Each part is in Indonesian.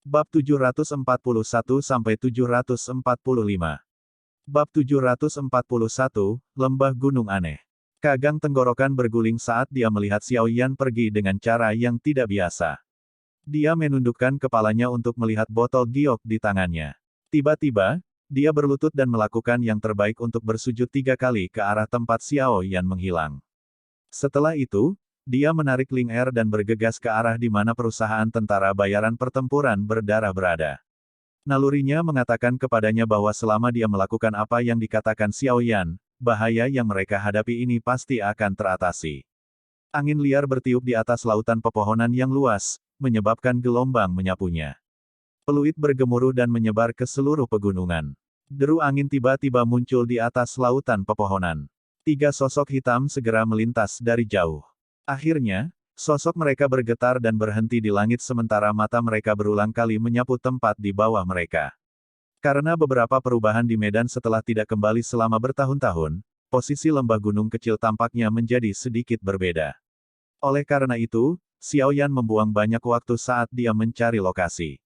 Bab 741-745. Bab 741, Lembah Gunung Aneh. Kagang tenggorokan berguling saat dia melihat Xiao Yan pergi dengan cara yang tidak biasa. Dia menundukkan kepalanya untuk melihat botol giok di tangannya. Tiba-tiba, dia berlutut dan melakukan yang terbaik untuk bersujud 3 kali ke arah tempat Xiao Yan menghilang. Setelah itu, dia menarik Ling Er dan bergegas ke arah di mana perusahaan tentara bayaran pertempuran berdarah berada. Nalurinya mengatakan kepadanya bahwa selama dia melakukan apa yang dikatakan Xiao Yan, bahaya yang mereka hadapi ini pasti akan teratasi. Angin liar bertiup di atas lautan pepohonan yang luas, menyebabkan gelombang menyapunya. Peluit bergemuruh dan menyebar ke seluruh pegunungan. Deru angin tiba-tiba muncul di atas lautan pepohonan. 3 sosok hitam segera melintas dari jauh. Akhirnya, sosok mereka bergetar dan berhenti di langit sementara mata mereka berulang kali menyapu tempat di bawah mereka. Karena beberapa perubahan di medan setelah tidak kembali selama bertahun-tahun, posisi lembah gunung kecil tampaknya menjadi sedikit berbeda. Oleh karena itu, Xiao Yan membuang banyak waktu saat dia mencari lokasi.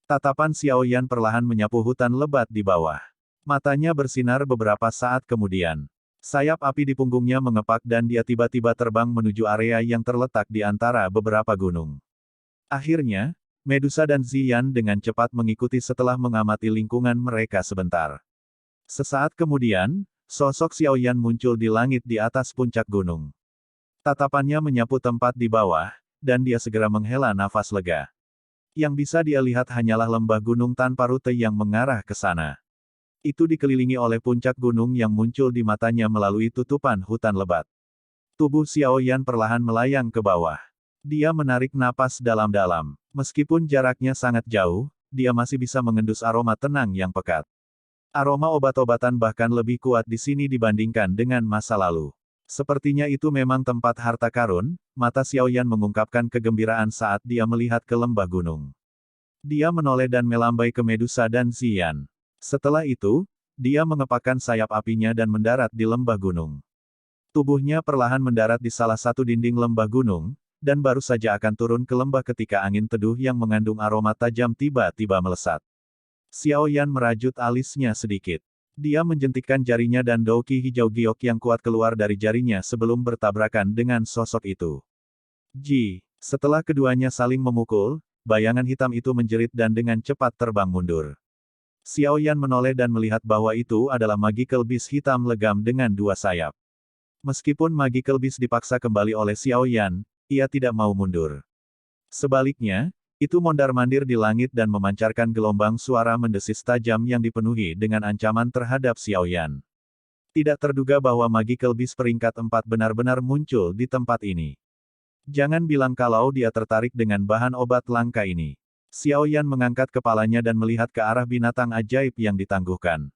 Tatapan Xiao Yan perlahan menyapu hutan lebat di bawah. Matanya bersinar beberapa saat kemudian. Sayap api di punggungnya mengepak dan dia tiba-tiba terbang menuju area yang terletak di antara beberapa gunung. Akhirnya, Medusa dan Ziyan dengan cepat mengikuti setelah mengamati lingkungan mereka sebentar. Sesaat kemudian, sosok Xiao Yan muncul di langit di atas puncak gunung. Tatapannya menyapu tempat di bawah, dan dia segera menghela nafas lega. Yang bisa dia lihat hanyalah lembah gunung tanpa rute yang mengarah ke sana. Itu dikelilingi oleh puncak gunung yang muncul di matanya melalui tutupan hutan lebat. Tubuh Xiao Yan perlahan melayang ke bawah. Dia menarik napas dalam-dalam. Meskipun jaraknya sangat jauh, dia masih bisa mengendus aroma tenang yang pekat. Aroma obat-obatan bahkan lebih kuat di sini dibandingkan dengan masa lalu. Sepertinya itu memang tempat harta karun, mata Xiao Yan mengungkapkan kegembiraan saat dia melihat ke lembah gunung. Dia menoleh dan melambai ke Medusa dan Ziyan. Setelah itu, dia mengepakkan sayap apinya dan mendarat di lembah gunung. Tubuhnya perlahan mendarat di salah satu dinding lembah gunung, dan baru saja akan turun ke lembah ketika angin teduh yang mengandung aroma tajam tiba-tiba melesat. Xiao Yan merajut alisnya sedikit. Dia menjentikkan jarinya dan douki hijau giok yang kuat keluar dari jarinya sebelum bertabrakan dengan sosok itu. Setelah keduanya saling memukul, bayangan hitam itu menjerit dan dengan cepat terbang mundur. Xiao Yan menoleh dan melihat bahwa itu adalah Magical Beast hitam legam dengan 2 sayap. Meskipun Magical Beast dipaksa kembali oleh Xiao Yan, ia tidak mau mundur. Sebaliknya, itu mondar-mandir di langit dan memancarkan gelombang suara mendesis tajam yang dipenuhi dengan ancaman terhadap Xiao Yan. Tidak terduga bahwa Magical Beast peringkat 4 benar-benar muncul di tempat ini. Jangan bilang kalau dia tertarik dengan bahan obat langka ini. Xiao Yan mengangkat kepalanya dan melihat ke arah binatang ajaib yang ditangguhkan.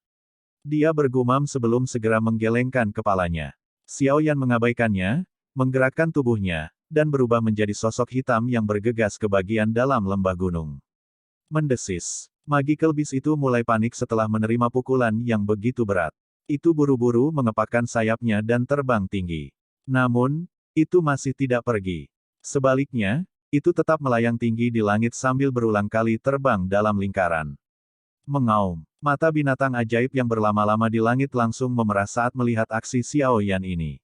Dia bergumam sebelum segera menggelengkan kepalanya. Xiao Yan mengabaikannya, menggerakkan tubuhnya, dan berubah menjadi sosok hitam yang bergegas ke bagian dalam lembah gunung. Mendesis. Magical Beast itu mulai panik setelah menerima pukulan yang begitu berat. Itu buru-buru mengepakkan sayapnya dan terbang tinggi. Namun, itu masih tidak pergi. Sebaliknya, itu tetap melayang tinggi di langit sambil berulang kali terbang dalam lingkaran. Mengaum. Mata binatang ajaib yang berlama-lama di langit langsung memerah saat melihat aksi Xiao Yan ini.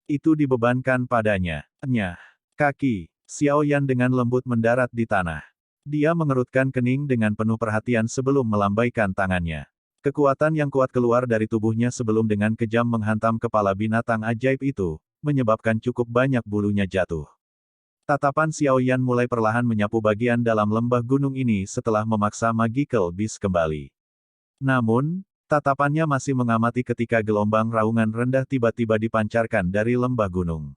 Itu dibebankan padanya. Kaki. Xiao Yan dengan lembut mendarat di tanah. Dia mengerutkan kening dengan penuh perhatian sebelum melambaikan tangannya. Kekuatan yang kuat keluar dari tubuhnya sebelum dengan kejam menghantam kepala binatang ajaib itu, menyebabkan cukup banyak bulunya jatuh. Tatapan Xiao Yan mulai perlahan menyapu bagian dalam lembah gunung ini setelah memaksa Magical Beast kembali. Namun, tatapannya masih mengamati ketika gelombang raungan rendah tiba-tiba dipancarkan dari lembah gunung.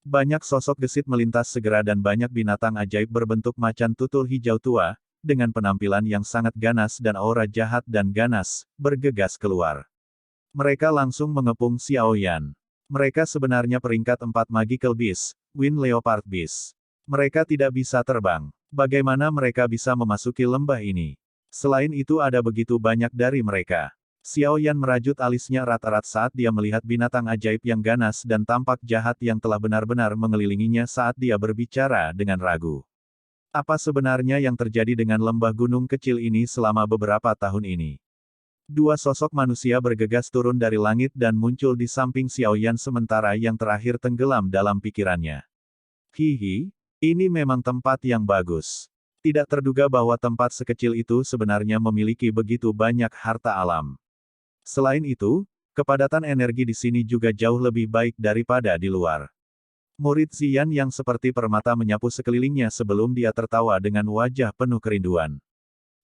Banyak sosok gesit melintas segera dan banyak binatang ajaib berbentuk macan tutul hijau tua, dengan penampilan yang sangat ganas dan aura jahat dan ganas, bergegas keluar. Mereka langsung mengepung Xiao Yan. Mereka sebenarnya peringkat 4 Magical Beast, Wind Leopard Beast. Mereka tidak bisa terbang. Bagaimana mereka bisa memasuki lembah ini? Selain itu ada begitu banyak dari mereka. Xiao Yan merajut alisnya erat-erat saat dia melihat binatang ajaib yang ganas dan tampak jahat yang telah benar-benar mengelilinginya saat dia berbicara dengan ragu. Apa sebenarnya yang terjadi dengan lembah gunung kecil ini selama beberapa tahun ini? Dua sosok manusia bergegas turun dari langit dan muncul di samping Xiaoyan sementara yang terakhir tenggelam dalam pikirannya. Hihi, ini memang tempat yang bagus. Tidak terduga bahwa tempat sekecil itu sebenarnya memiliki begitu banyak harta alam. Selain itu, kepadatan energi di sini juga jauh lebih baik daripada di luar. Murid Ziyan yang seperti permata menyapu sekelilingnya sebelum dia tertawa dengan wajah penuh kerinduan.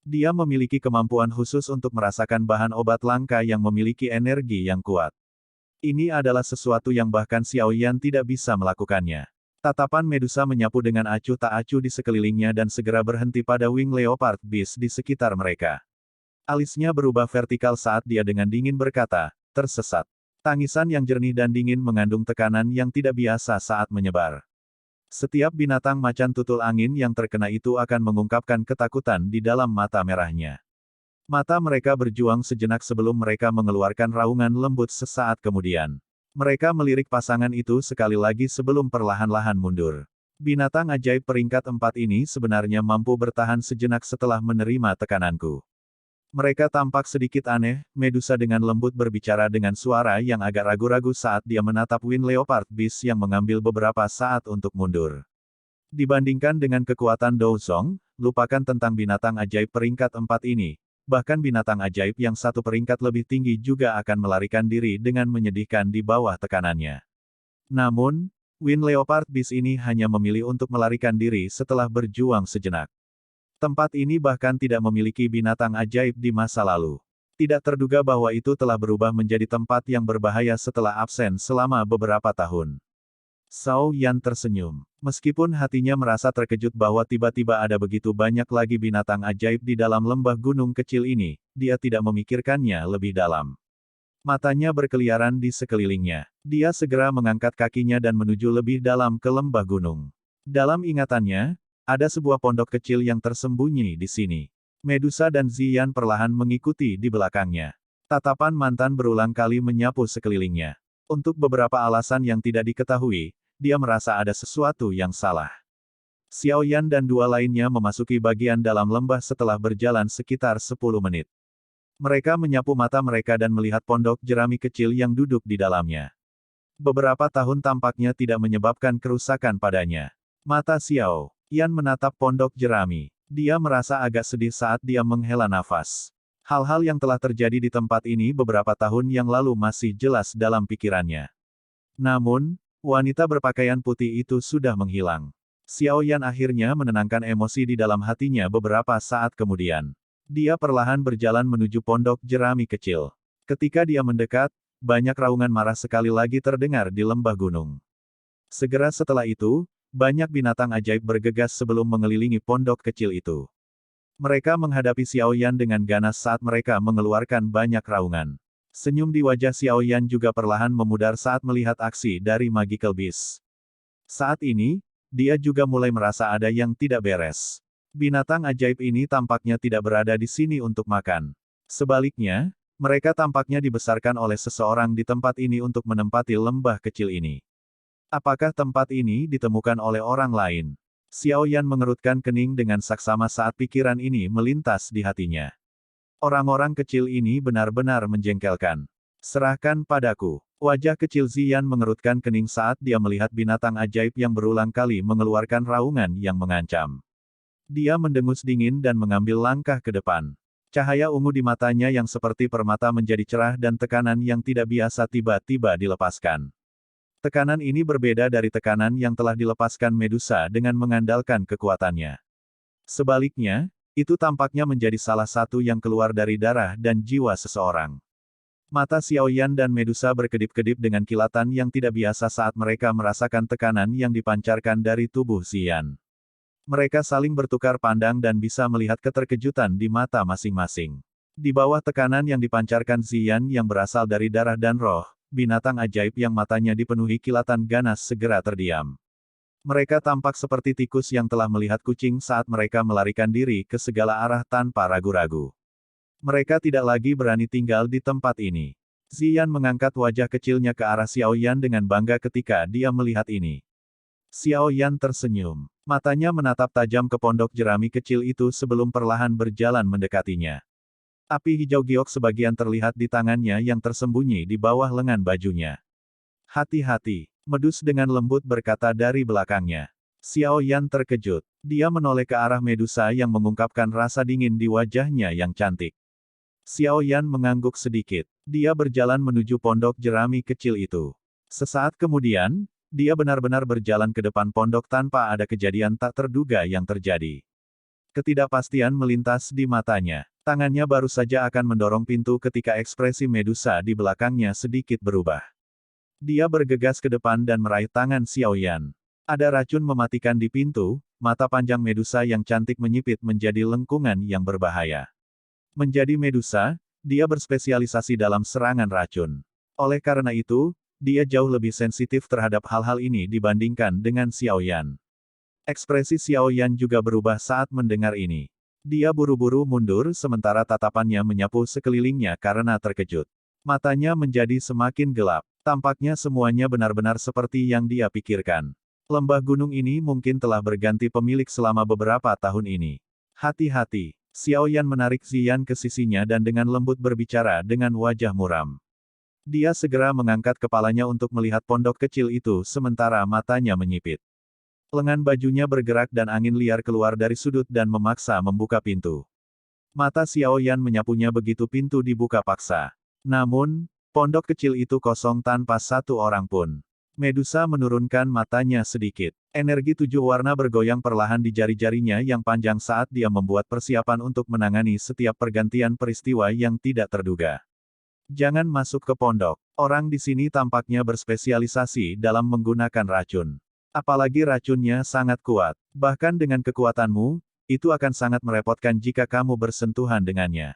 Dia memiliki kemampuan khusus untuk merasakan bahan obat langka yang memiliki energi yang kuat. Ini adalah sesuatu yang bahkan Xiaoyan tidak bisa melakukannya. Tatapan Medusa menyapu dengan acuh tak acuh di sekelilingnya dan segera berhenti pada Wing Leopard Beast di sekitar mereka. Alisnya berubah vertikal saat dia dengan dingin berkata, tersesat. Tangisan yang jernih dan dingin mengandung tekanan yang tidak biasa saat menyebar. Setiap binatang macan tutul angin yang terkena itu akan mengungkapkan ketakutan di dalam mata merahnya. Mata mereka berjuang sejenak sebelum mereka mengeluarkan raungan lembut sesaat kemudian. Mereka melirik pasangan itu sekali lagi sebelum perlahan-lahan mundur. Binatang ajaib peringkat 4 ini sebenarnya mampu bertahan sejenak setelah menerima tekananku. Mereka tampak sedikit aneh, Medusa dengan lembut berbicara dengan suara yang agak ragu-ragu saat dia menatap Wind Leopard Beast yang mengambil beberapa saat untuk mundur. Dibandingkan dengan kekuatan Douzong, lupakan tentang binatang ajaib peringkat 4 ini. Bahkan binatang ajaib yang satu peringkat lebih tinggi juga akan melarikan diri dengan menyedihkan di bawah tekanannya. Namun, Wind Leopard Beast ini hanya memilih untuk melarikan diri setelah berjuang sejenak. Tempat ini bahkan tidak memiliki binatang ajaib di masa lalu. Tidak terduga bahwa itu telah berubah menjadi tempat yang berbahaya setelah absen selama beberapa tahun. Xiao Yan tersenyum. Meskipun hatinya merasa terkejut bahwa tiba-tiba ada begitu banyak lagi binatang ajaib di dalam lembah gunung kecil ini, dia tidak memikirkannya lebih dalam. Matanya berkeliaran di sekelilingnya. Dia segera mengangkat kakinya dan menuju lebih dalam ke lembah gunung. Dalam ingatannya, ada sebuah pondok kecil yang tersembunyi di sini. Medusa dan Ziyan perlahan mengikuti di belakangnya. Tatapan mantan berulang kali menyapu sekelilingnya. Untuk beberapa alasan yang tidak diketahui, dia merasa ada sesuatu yang salah. Xiaoyan dan dua lainnya memasuki bagian dalam lembah setelah berjalan sekitar 10 menit. Mereka menyapu mata mereka dan melihat pondok jerami kecil yang duduk di dalamnya. Beberapa tahun tampaknya tidak menyebabkan kerusakan padanya. Mata Xiao Yan menatap pondok jerami. Dia merasa agak sedih saat dia menghela nafas. Hal-hal yang telah terjadi di tempat ini beberapa tahun yang lalu masih jelas dalam pikirannya. Namun, wanita berpakaian putih itu sudah menghilang. Xiao Yan akhirnya menenangkan emosi di dalam hatinya beberapa saat kemudian. Dia perlahan berjalan menuju pondok jerami kecil. Ketika dia mendekat, banyak raungan marah sekali lagi terdengar di lembah gunung. Segera setelah itu, banyak binatang ajaib bergegas sebelum mengelilingi pondok kecil itu. Mereka menghadapi Xiao Yan dengan ganas saat mereka mengeluarkan banyak raungan. Senyum di wajah Xiao Yan juga perlahan memudar saat melihat aksi dari Magical Beast. Saat ini, dia juga mulai merasa ada yang tidak beres. Binatang ajaib ini tampaknya tidak berada di sini untuk makan. Sebaliknya, mereka tampaknya dibesarkan oleh seseorang di tempat ini untuk menempati lembah kecil ini. Apakah tempat ini ditemukan oleh orang lain? Xiao Yan mengerutkan kening dengan saksama saat pikiran ini melintas di hatinya. Orang-orang kecil ini benar-benar menjengkelkan. Serahkan padaku. Wajah kecil Ziyan mengerutkan kening saat dia melihat binatang ajaib yang berulang kali mengeluarkan raungan yang mengancam. Dia mendengus dingin dan mengambil langkah ke depan. Cahaya ungu di matanya yang seperti permata menjadi cerah dan tekanan yang tidak biasa tiba-tiba dilepaskan. Tekanan ini berbeda dari tekanan yang telah dilepaskan Medusa dengan mengandalkan kekuatannya. Sebaliknya, itu tampaknya menjadi salah satu yang keluar dari darah dan jiwa seseorang. Mata Xiao Yan dan Medusa berkedip-kedip dengan kilatan yang tidak biasa saat mereka merasakan tekanan yang dipancarkan dari tubuh Ziyan. Mereka saling bertukar pandang dan bisa melihat keterkejutan di mata masing-masing. Di bawah tekanan yang dipancarkan Ziyan yang berasal dari darah dan roh, binatang ajaib yang matanya dipenuhi kilatan ganas segera terdiam. Mereka tampak seperti tikus yang telah melihat kucing saat mereka melarikan diri ke segala arah tanpa ragu-ragu. Mereka tidak lagi berani tinggal di tempat ini. Ziyan mengangkat wajah kecilnya ke arah Xiao Yan dengan bangga ketika dia melihat ini. Xiao Yan tersenyum. Matanya menatap tajam ke pondok jerami kecil itu sebelum perlahan berjalan mendekatinya. Api hijau giok sebagian terlihat di tangannya yang tersembunyi di bawah lengan bajunya. Hati-hati, Medus dengan lembut berkata dari belakangnya. Xiao Yan terkejut. Dia menoleh ke arah Medusa yang mengungkapkan rasa dingin di wajahnya yang cantik. Xiao Yan mengangguk sedikit. Dia berjalan menuju pondok jerami kecil itu. Sesaat kemudian, dia benar-benar berjalan ke depan pondok tanpa ada kejadian tak terduga yang terjadi. Ketidakpastian melintas di matanya. Tangannya baru saja akan mendorong pintu ketika ekspresi Medusa di belakangnya sedikit berubah. Dia bergegas ke depan dan meraih tangan Xiao Yan. Ada racun mematikan di pintu, mata panjang Medusa yang cantik menyipit menjadi lengkungan yang berbahaya. Menjadi Medusa, dia berspesialisasi dalam serangan racun. Oleh karena itu, dia jauh lebih sensitif terhadap hal-hal ini dibandingkan dengan Xiao Yan. Ekspresi Xiao Yan juga berubah saat mendengar ini. Dia buru-buru mundur sementara tatapannya menyapu sekelilingnya karena terkejut. Matanya menjadi semakin gelap. Tampaknya semuanya benar-benar seperti yang dia pikirkan. Lembah gunung ini mungkin telah berganti pemilik selama beberapa tahun ini. Hati-hati. Xiao Yan menarik Ziyan ke sisinya dan dengan lembut berbicara dengan wajah muram. Dia segera mengangkat kepalanya untuk melihat pondok kecil itu sementara matanya menyipit. Lengan bajunya bergerak dan angin liar keluar dari sudut dan memaksa membuka pintu. Mata Xiao Yan menyapunya begitu pintu dibuka paksa. Namun, pondok kecil itu kosong tanpa satu orang pun. Medusa menurunkan matanya sedikit. Energi 7 warna bergoyang perlahan di jari-jarinya yang panjang saat dia membuat persiapan untuk menangani setiap pergantian peristiwa yang tidak terduga. Jangan masuk ke pondok. Orang di sini tampaknya berspesialisasi dalam menggunakan racun. Apalagi racunnya sangat kuat. Bahkan dengan kekuatanmu, itu akan sangat merepotkan jika kamu bersentuhan dengannya.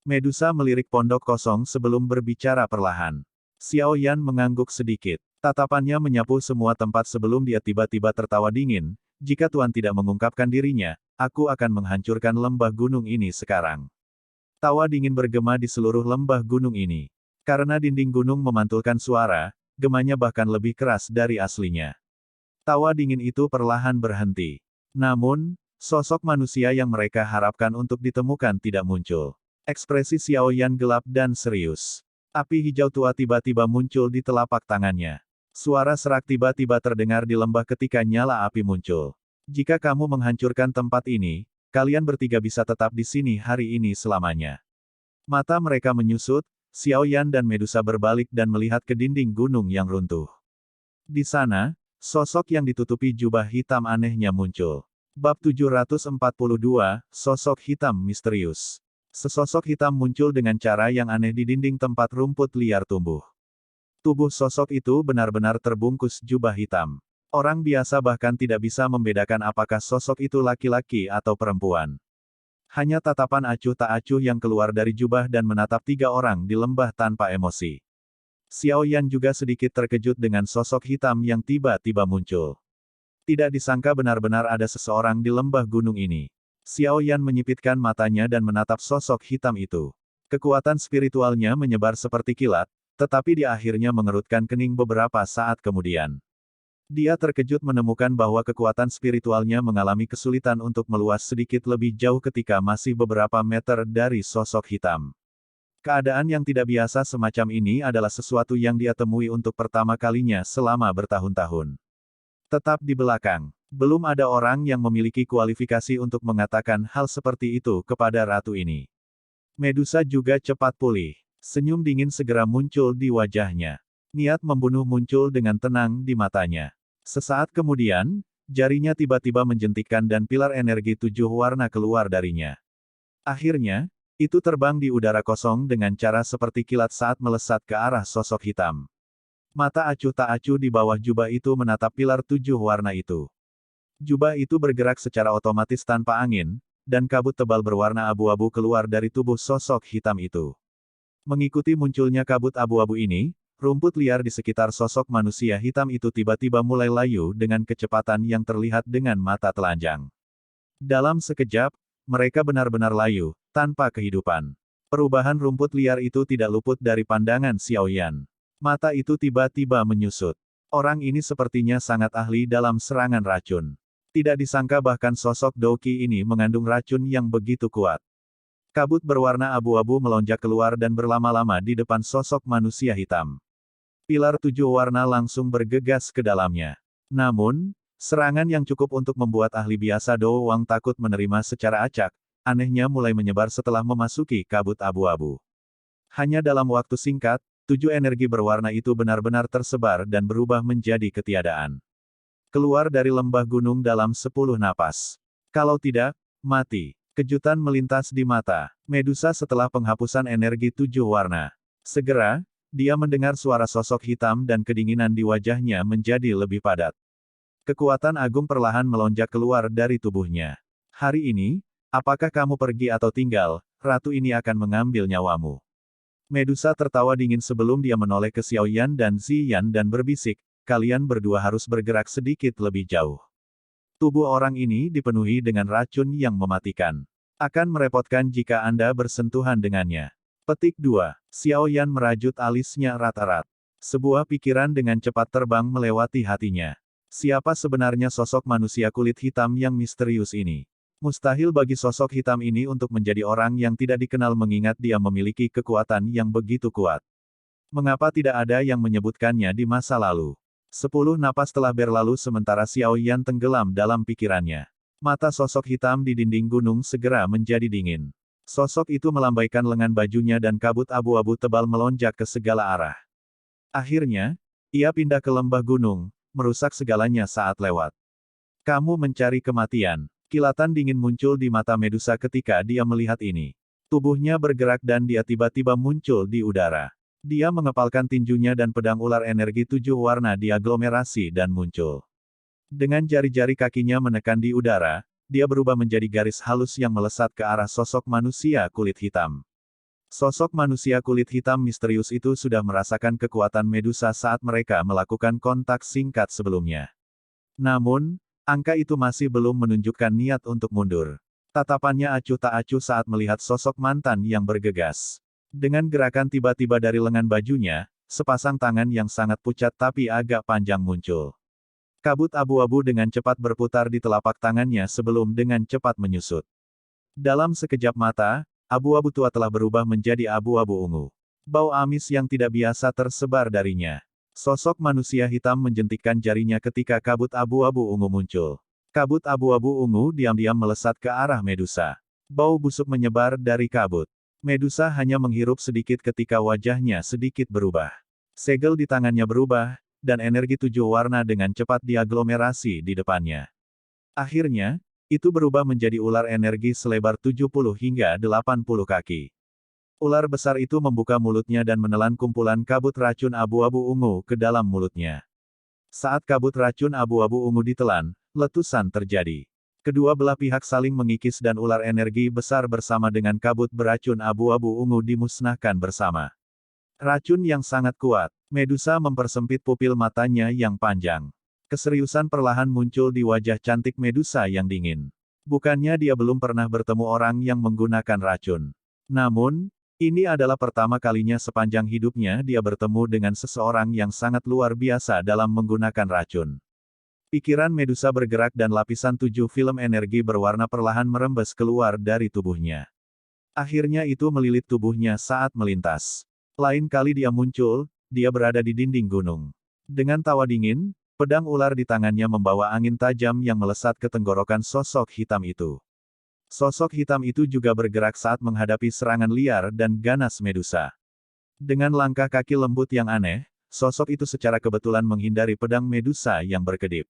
Medusa melirik pondok kosong sebelum berbicara perlahan. Xiao Yan mengangguk sedikit. Tatapannya menyapu semua tempat sebelum dia tiba-tiba tertawa dingin. Jika Tuan tidak mengungkapkan dirinya, aku akan menghancurkan lembah gunung ini sekarang. Tawa dingin bergema di seluruh lembah gunung ini. Karena dinding gunung memantulkan suara, gemanya bahkan lebih keras dari aslinya. Tawa dingin itu perlahan berhenti. Namun, sosok manusia yang mereka harapkan untuk ditemukan tidak muncul. Ekspresi Xiao Yan gelap dan serius. Api hijau tua tiba-tiba muncul di telapak tangannya. Suara serak tiba-tiba terdengar di lembah ketika nyala api muncul. Jika kamu menghancurkan tempat ini, kalian bertiga bisa tetap di sini hari ini selamanya. Mata mereka menyusut, Xiao Yan dan Medusa berbalik dan melihat ke dinding gunung yang runtuh. Di sana, sosok yang ditutupi jubah hitam anehnya muncul. Bab 742, Sosok Hitam Misterius. Sesosok hitam muncul dengan cara yang aneh di dinding tempat rumput liar tumbuh. Tubuh sosok itu benar-benar terbungkus jubah hitam. Orang biasa bahkan tidak bisa membedakan apakah sosok itu laki-laki atau perempuan. Hanya tatapan acuh tak acuh yang keluar dari jubah dan menatap 3 orang di lembah tanpa emosi. Xiao Yan juga sedikit terkejut dengan sosok hitam yang tiba-tiba muncul. Tidak disangka benar-benar ada seseorang di lembah gunung ini. Xiao Yan menyipitkan matanya dan menatap sosok hitam itu. Kekuatan spiritualnya menyebar seperti kilat, tetapi dia akhirnya mengerutkan kening beberapa saat kemudian. Dia terkejut menemukan bahwa kekuatan spiritualnya mengalami kesulitan untuk meluas sedikit lebih jauh ketika masih beberapa meter dari sosok hitam. Keadaan yang tidak biasa semacam ini adalah sesuatu yang dia temui untuk pertama kalinya selama bertahun-tahun. Tetap di belakang. Belum ada orang yang memiliki kualifikasi untuk mengatakan hal seperti itu kepada ratu ini. Medusa juga cepat pulih. Senyum dingin segera muncul di wajahnya. Niat membunuh muncul dengan tenang di matanya. Sesaat kemudian, jarinya tiba-tiba menjentikkan dan pilar energi 7 warna keluar darinya. Akhirnya, itu terbang di udara kosong dengan cara seperti kilat saat melesat ke arah sosok hitam. Mata acuh tak acuh di bawah jubah itu menatap pilar 7 warna itu. Jubah itu bergerak secara otomatis tanpa angin, dan kabut tebal berwarna abu-abu keluar dari tubuh sosok hitam itu. Mengikuti munculnya kabut abu-abu ini, rumput liar di sekitar sosok manusia hitam itu tiba-tiba mulai layu dengan kecepatan yang terlihat dengan mata telanjang. Dalam sekejap, mereka benar-benar layu, tanpa kehidupan. Perubahan rumput liar itu tidak luput dari pandangan Xiao Yan. Mata itu tiba-tiba menyusut. Orang ini sepertinya sangat ahli dalam serangan racun. Tidak disangka bahkan sosok Doki ini mengandung racun yang begitu kuat. Kabut berwarna abu-abu melonjak keluar dan berlama-lama di depan sosok manusia hitam. Pilar 7 warna langsung bergegas ke dalamnya. Namun, serangan yang cukup untuk membuat ahli biasa Do Wang takut menerima secara acak, anehnya mulai menyebar setelah memasuki kabut abu-abu. Hanya dalam waktu singkat, 7 energi berwarna itu benar-benar tersebar dan berubah menjadi ketiadaan. Keluar dari lembah gunung dalam 10 napas. Kalau tidak, mati. Kejutan melintas di mata Medusa setelah penghapusan energi 7 warna. Segera, dia mendengar suara sosok hitam dan kedinginan di wajahnya menjadi lebih padat. Kekuatan agung perlahan melonjak keluar dari tubuhnya. Hari ini, apakah kamu pergi atau tinggal, ratu ini akan mengambil nyawamu. Medusa tertawa dingin sebelum dia menoleh ke Xiaoyan dan Ziyan dan berbisik, kalian berdua harus bergerak sedikit lebih jauh. Tubuh orang ini dipenuhi dengan racun yang mematikan. Akan merepotkan jika Anda bersentuhan dengannya. Petik 2. Xiaoyan merajut alisnya erat-erat. Sebuah pikiran dengan cepat terbang melewati hatinya. Siapa sebenarnya sosok manusia kulit hitam yang misterius ini? Mustahil bagi sosok hitam ini untuk menjadi orang yang tidak dikenal mengingat dia memiliki kekuatan yang begitu kuat. Mengapa tidak ada yang menyebutkannya di masa lalu? 10 napas telah berlalu sementara Xiaoyan tenggelam dalam pikirannya. Mata sosok hitam di dinding gunung segera menjadi dingin. Sosok itu melambaikan lengan bajunya dan kabut abu-abu tebal melonjak ke segala arah. Akhirnya, ia pindah ke lembah gunung, merusak segalanya saat lewat. Kamu mencari kematian. Kilatan dingin muncul di mata Medusa ketika dia melihat ini. Tubuhnya bergerak dan dia tiba-tiba muncul di udara. Dia mengepalkan tinjunya dan pedang ular energi 7 warna diaglomerasi dan muncul. Dengan jari-jari kakinya menekan di udara, dia berubah menjadi garis halus yang melesat ke arah sosok manusia kulit hitam. Sosok manusia kulit hitam misterius itu sudah merasakan kekuatan Medusa saat mereka melakukan kontak singkat sebelumnya. Namun, angka itu masih belum menunjukkan niat untuk mundur. Tatapannya acuh tak acuh saat melihat sosok mantan yang bergegas. Dengan gerakan tiba-tiba dari lengan bajunya, sepasang tangan yang sangat pucat tapi agak panjang muncul. Kabut abu-abu dengan cepat berputar di telapak tangannya sebelum dengan cepat menyusut. Dalam sekejap mata, abu-abu tua telah berubah menjadi abu-abu ungu. Bau amis yang tidak biasa tersebar darinya. Sosok manusia hitam menjentikkan jarinya ketika kabut abu-abu ungu muncul. Kabut abu-abu ungu diam-diam melesat ke arah Medusa. Bau busuk menyebar dari kabut. Medusa hanya menghirup sedikit ketika wajahnya sedikit berubah. Segel di tangannya berubah, dan energi 7 warna dengan cepat diaglomerasi di depannya. Akhirnya, itu berubah menjadi ular energi selebar 70 hingga 80 kaki. Ular besar itu membuka mulutnya dan menelan kumpulan kabut racun abu-abu ungu ke dalam mulutnya. Saat kabut racun abu-abu ungu ditelan, letusan terjadi. Kedua belah pihak saling mengikis dan ular energi besar bersama dengan kabut beracun abu-abu ungu dimusnahkan bersama. Racun yang sangat kuat. Medusa mempersempit pupil matanya yang panjang. Keseriusan perlahan muncul di wajah cantik Medusa yang dingin. Bukannya dia belum pernah bertemu orang yang menggunakan racun. Namun, ini adalah pertama kalinya sepanjang hidupnya dia bertemu dengan seseorang yang sangat luar biasa dalam menggunakan racun. Pikiran Medusa bergerak dan lapisan 7 film energi berwarna perlahan merembes keluar dari tubuhnya. Akhirnya itu melilit tubuhnya saat melintas. Lain kali dia muncul, dia berada di dinding gunung. Dengan tawa dingin, pedang ular di tangannya membawa angin tajam yang melesat ke tenggorokan sosok hitam itu. Sosok hitam itu juga bergerak saat menghadapi serangan liar dan ganas Medusa. Dengan langkah kaki lembut yang aneh, sosok itu secara kebetulan menghindari pedang Medusa yang berkedip.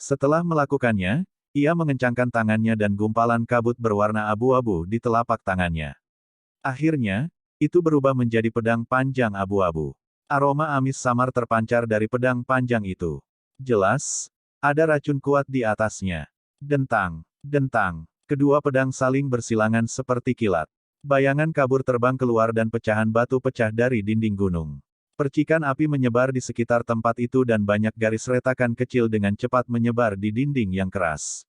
Setelah melakukannya, ia mengencangkan tangannya dan gumpalan kabut berwarna abu-abu di telapak tangannya. Akhirnya, itu berubah menjadi pedang panjang abu-abu. Aroma amis samar terpancar dari pedang panjang itu. Jelas, ada racun kuat di atasnya. Dentang, dentang. Kedua pedang saling bersilangan seperti kilat. Bayangan kabur terbang keluar dan pecahan batu pecah dari dinding gunung. Percikan api menyebar di sekitar tempat itu dan banyak garis retakan kecil dengan cepat menyebar di dinding yang keras.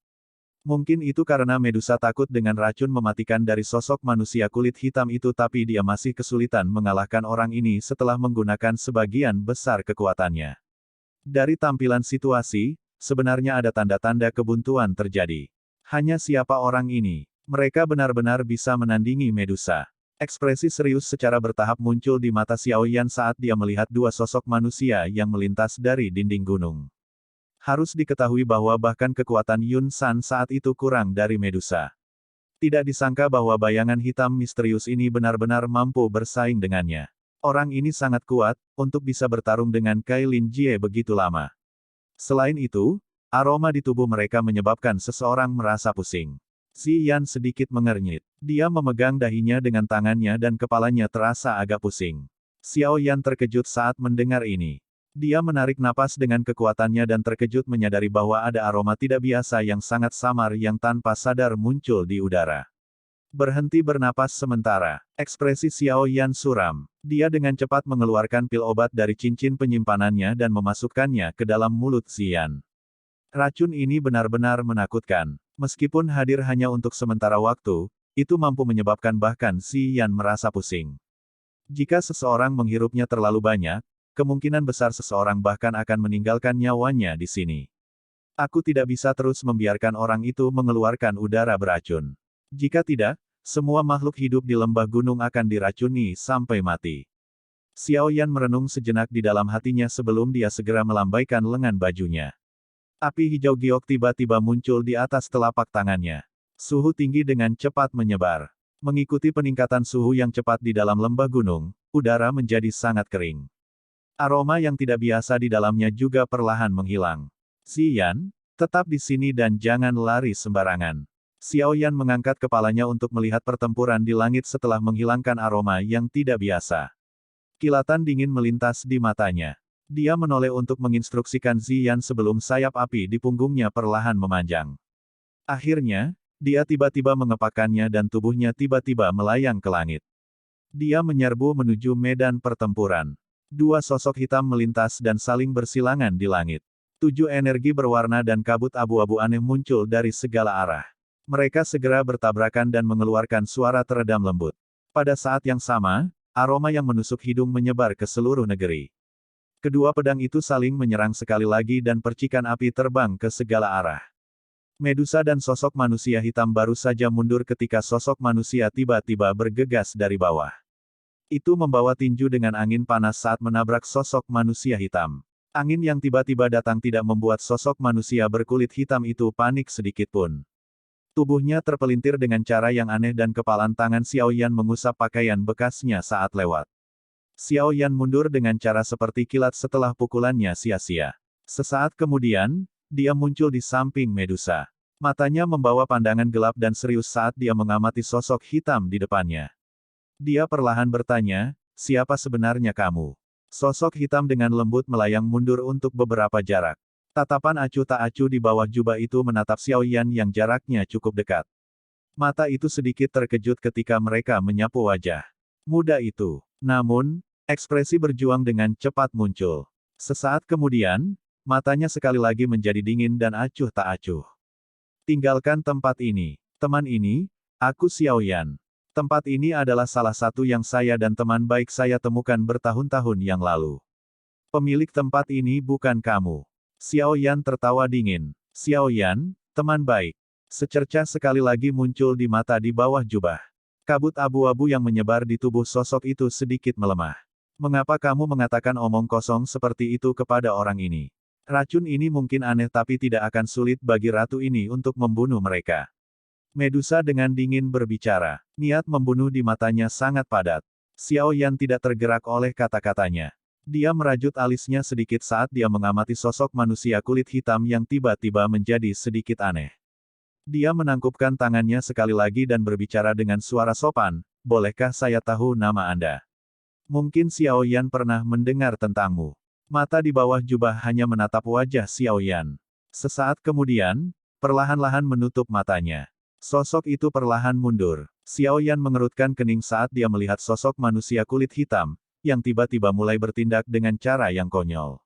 Mungkin itu karena Medusa takut dengan racun mematikan dari sosok manusia kulit hitam itu tapi dia masih kesulitan mengalahkan orang ini setelah menggunakan sebagian besar kekuatannya. Dari tampilan situasi, sebenarnya ada tanda-tanda kebuntuan terjadi. Hanya siapa orang ini? Mereka benar-benar bisa menandingi Medusa. Ekspresi serius secara bertahap muncul di mata Xiao Yan saat dia melihat dua sosok manusia yang melintas dari dinding gunung. Harus diketahui bahwa bahkan kekuatan Yun San saat itu kurang dari Medusa. Tidak disangka bahwa bayangan hitam misterius ini benar-benar mampu bersaing dengannya. Orang ini sangat kuat, untuk bisa bertarung dengan Kai Lin Jie begitu lama. Selain itu, aroma di tubuh mereka menyebabkan seseorang merasa pusing. Xi Yan sedikit mengernyit. Dia memegang dahinya dengan tangannya dan kepalanya terasa agak pusing. Xiao Yan terkejut saat mendengar ini. Dia menarik napas dengan kekuatannya dan terkejut menyadari bahwa ada aroma tidak biasa yang sangat samar yang tanpa sadar muncul di udara. Berhenti bernapas sementara. Ekspresi Xiao Yan suram. Dia dengan cepat mengeluarkan pil obat dari cincin penyimpanannya dan memasukkannya ke dalam mulut Xi Yan. Racun ini benar-benar menakutkan. Meskipun hadir hanya untuk sementara waktu, itu mampu menyebabkan bahkan Xi Yan merasa pusing. Jika seseorang menghirupnya terlalu banyak, kemungkinan besar seseorang bahkan akan meninggalkan nyawanya di sini. Aku tidak bisa terus membiarkan orang itu mengeluarkan udara beracun. Jika tidak, semua makhluk hidup di lembah gunung akan diracuni sampai mati. Xiao Yan merenung sejenak di dalam hatinya sebelum dia segera melambaikan lengan bajunya. Api hijau giok tiba-tiba muncul di atas telapak tangannya. Suhu tinggi dengan cepat menyebar. Mengikuti peningkatan suhu yang cepat di dalam lembah gunung, udara menjadi sangat kering. Aroma yang tidak biasa di dalamnya juga perlahan menghilang. Xi Yan, tetap di sini dan jangan lari sembarangan. Xiao Yan mengangkat kepalanya untuk melihat pertempuran di langit setelah menghilangkan aroma yang tidak biasa. Kilatan dingin melintas di matanya. Dia menoleh untuk menginstruksikan Xi Yan sebelum sayap api di punggungnya perlahan memanjang. Akhirnya, dia tiba-tiba mengepakkannya dan tubuhnya tiba-tiba melayang ke langit. Dia menyerbu menuju medan pertempuran. Dua sosok hitam melintas dan saling bersilangan di langit. 7 energi berwarna dan kabut abu-abu aneh muncul dari segala arah. Mereka segera bertabrakan dan mengeluarkan suara teredam lembut. Pada saat yang sama, aroma yang menusuk hidung menyebar ke seluruh negeri. Kedua pedang itu saling menyerang sekali lagi dan percikan api terbang ke segala arah. Medusa dan sosok manusia hitam baru saja mundur ketika sosok manusia tiba-tiba bergegas dari bawah. Itu membawa tinju dengan angin panas saat menabrak sosok manusia hitam. Angin yang tiba-tiba datang tidak membuat sosok manusia berkulit hitam itu panik sedikitpun. Tubuhnya terpelintir dengan cara yang aneh dan kepalan tangan Xiao Yan mengusap pakaian bekasnya saat lewat. Xiao Yan mundur dengan cara seperti kilat setelah pukulannya sia-sia. Sesaat kemudian, dia muncul di samping Medusa. Matanya membawa pandangan gelap dan serius saat dia mengamati sosok hitam di depannya. Dia perlahan bertanya, "Siapa sebenarnya kamu?" Sosok hitam dengan lembut melayang mundur untuk beberapa jarak. Tatapan acuh tak acuh di bawah jubah itu menatap Xiao Yan yang jaraknya cukup dekat. Mata itu sedikit terkejut ketika mereka menyapu wajah muda itu. Namun, ekspresi berjuang dengan cepat muncul. Sesaat kemudian, matanya sekali lagi menjadi dingin dan acuh tak acuh. "Tinggalkan tempat ini. Teman ini, aku Xiao Yan. Tempat ini adalah salah satu yang saya dan teman baik saya temukan bertahun-tahun yang lalu. Pemilik tempat ini bukan kamu." Xiao Yan tertawa dingin. "Xiao Yan, teman baik." Secercah sekali lagi muncul di mata di bawah jubah. Kabut abu-abu yang menyebar di tubuh sosok itu sedikit melemah. "Mengapa kamu mengatakan omong kosong seperti itu kepada orang ini? Racun ini mungkin aneh tapi tidak akan sulit bagi ratu ini untuk membunuh mereka." Medusa dengan dingin berbicara. Niat membunuh di matanya sangat padat. Xiao Yan tidak tergerak oleh kata-katanya. Dia merajut alisnya sedikit saat dia mengamati sosok manusia kulit hitam yang tiba-tiba menjadi sedikit aneh. Dia menangkupkan tangannya sekali lagi dan berbicara dengan suara sopan, "Bolehkah saya tahu nama Anda?" "Mungkin Xiao Yan pernah mendengar tentangmu." Mata di bawah jubah hanya menatap wajah Xiao Yan. Sesaat kemudian, perlahan-lahan menutup matanya. Sosok itu perlahan mundur. Xiao Yan mengerutkan kening saat dia melihat sosok manusia kulit hitam, yang tiba-tiba mulai bertindak dengan cara yang konyol.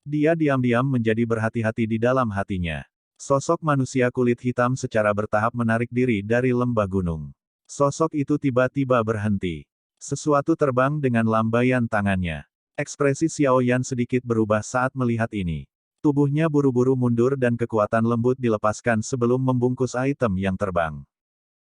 Dia diam-diam menjadi berhati-hati di dalam hatinya. Sosok manusia kulit hitam secara bertahap menarik diri dari lembah gunung. Sosok itu tiba-tiba berhenti. Sesuatu terbang dengan lambaian tangannya. Ekspresi Xiao Yan sedikit berubah saat melihat ini. Tubuhnya buru-buru mundur dan kekuatan lembut dilepaskan sebelum membungkus item yang terbang.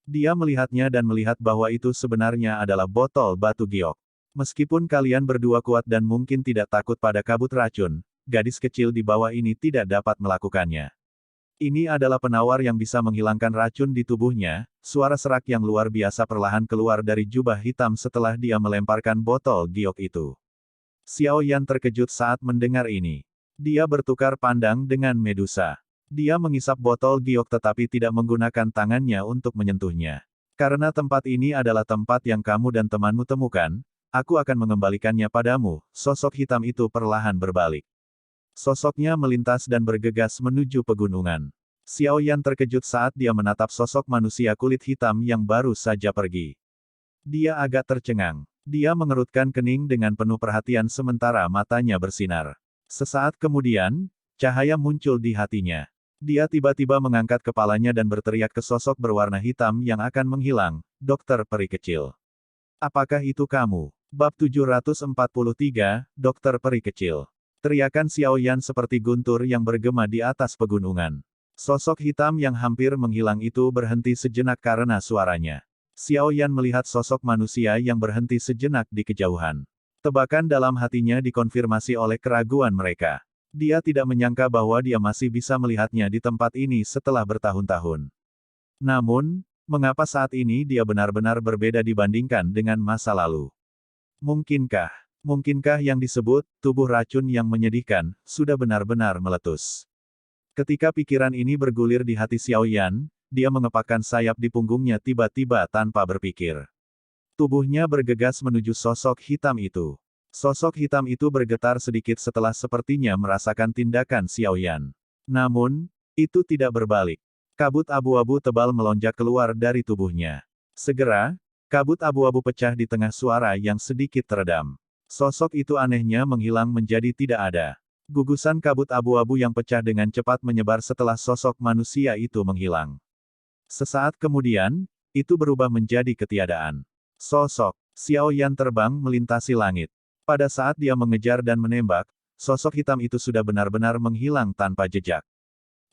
Dia melihatnya dan melihat bahwa itu sebenarnya adalah botol batu giok. Meskipun kalian berdua kuat dan mungkin tidak takut pada kabut racun, gadis kecil di bawah ini tidak dapat melakukannya. Ini adalah penawar yang bisa menghilangkan racun di tubuhnya. Suara serak yang luar biasa perlahan keluar dari jubah hitam setelah dia melemparkan botol giok itu. Xiao Yan terkejut saat mendengar ini. Dia bertukar pandang dengan Medusa. Dia mengisap botol giok tetapi tidak menggunakan tangannya untuk menyentuhnya. Karena tempat ini adalah tempat yang kamu dan temanmu temukan, aku akan mengembalikannya padamu. Sosok hitam itu perlahan berbalik. Sosoknya melintas dan bergegas menuju pegunungan. Xiao Yan terkejut saat dia menatap sosok manusia kulit hitam yang baru saja pergi. Dia agak tercengang. Dia mengerutkan kening dengan penuh perhatian sementara matanya bersinar. Sesaat kemudian, cahaya muncul di hatinya. Dia tiba-tiba mengangkat kepalanya dan berteriak ke sosok berwarna hitam yang akan menghilang, Dokter Peri Kecil. Apakah itu kamu? Bab 743, Dokter Peri Kecil. Teriakan Xiao Yan seperti guntur yang bergema di atas pegunungan. Sosok hitam yang hampir menghilang itu berhenti sejenak karena suaranya. Xiao Yan melihat sosok manusia yang berhenti sejenak di kejauhan. Tebakan dalam hatinya dikonfirmasi oleh keraguan mereka. Dia tidak menyangka bahwa dia masih bisa melihatnya di tempat ini setelah bertahun-tahun. Namun, mengapa saat ini dia benar-benar berbeda dibandingkan dengan masa lalu? Mungkinkah yang disebut tubuh racun yang menyedihkan sudah benar-benar meletus? Ketika pikiran ini bergulir di hati Xiao Yan, dia mengepakkan sayap di punggungnya tiba-tiba tanpa berpikir. Tubuhnya bergegas menuju sosok hitam itu. Sosok hitam itu bergetar sedikit setelah sepertinya merasakan tindakan Xiao Yan. Namun, itu tidak berbalik. Kabut abu-abu tebal melonjak keluar dari tubuhnya. Segera, kabut abu-abu pecah di tengah suara yang sedikit teredam. Sosok itu anehnya menghilang menjadi tidak ada. Gugusan kabut abu-abu yang pecah dengan cepat menyebar setelah sosok manusia itu menghilang. Sesaat kemudian, itu berubah menjadi ketiadaan. Sosok Xiao Yan terbang melintasi langit. Pada saat dia mengejar dan menembak, sosok hitam itu sudah benar-benar menghilang tanpa jejak.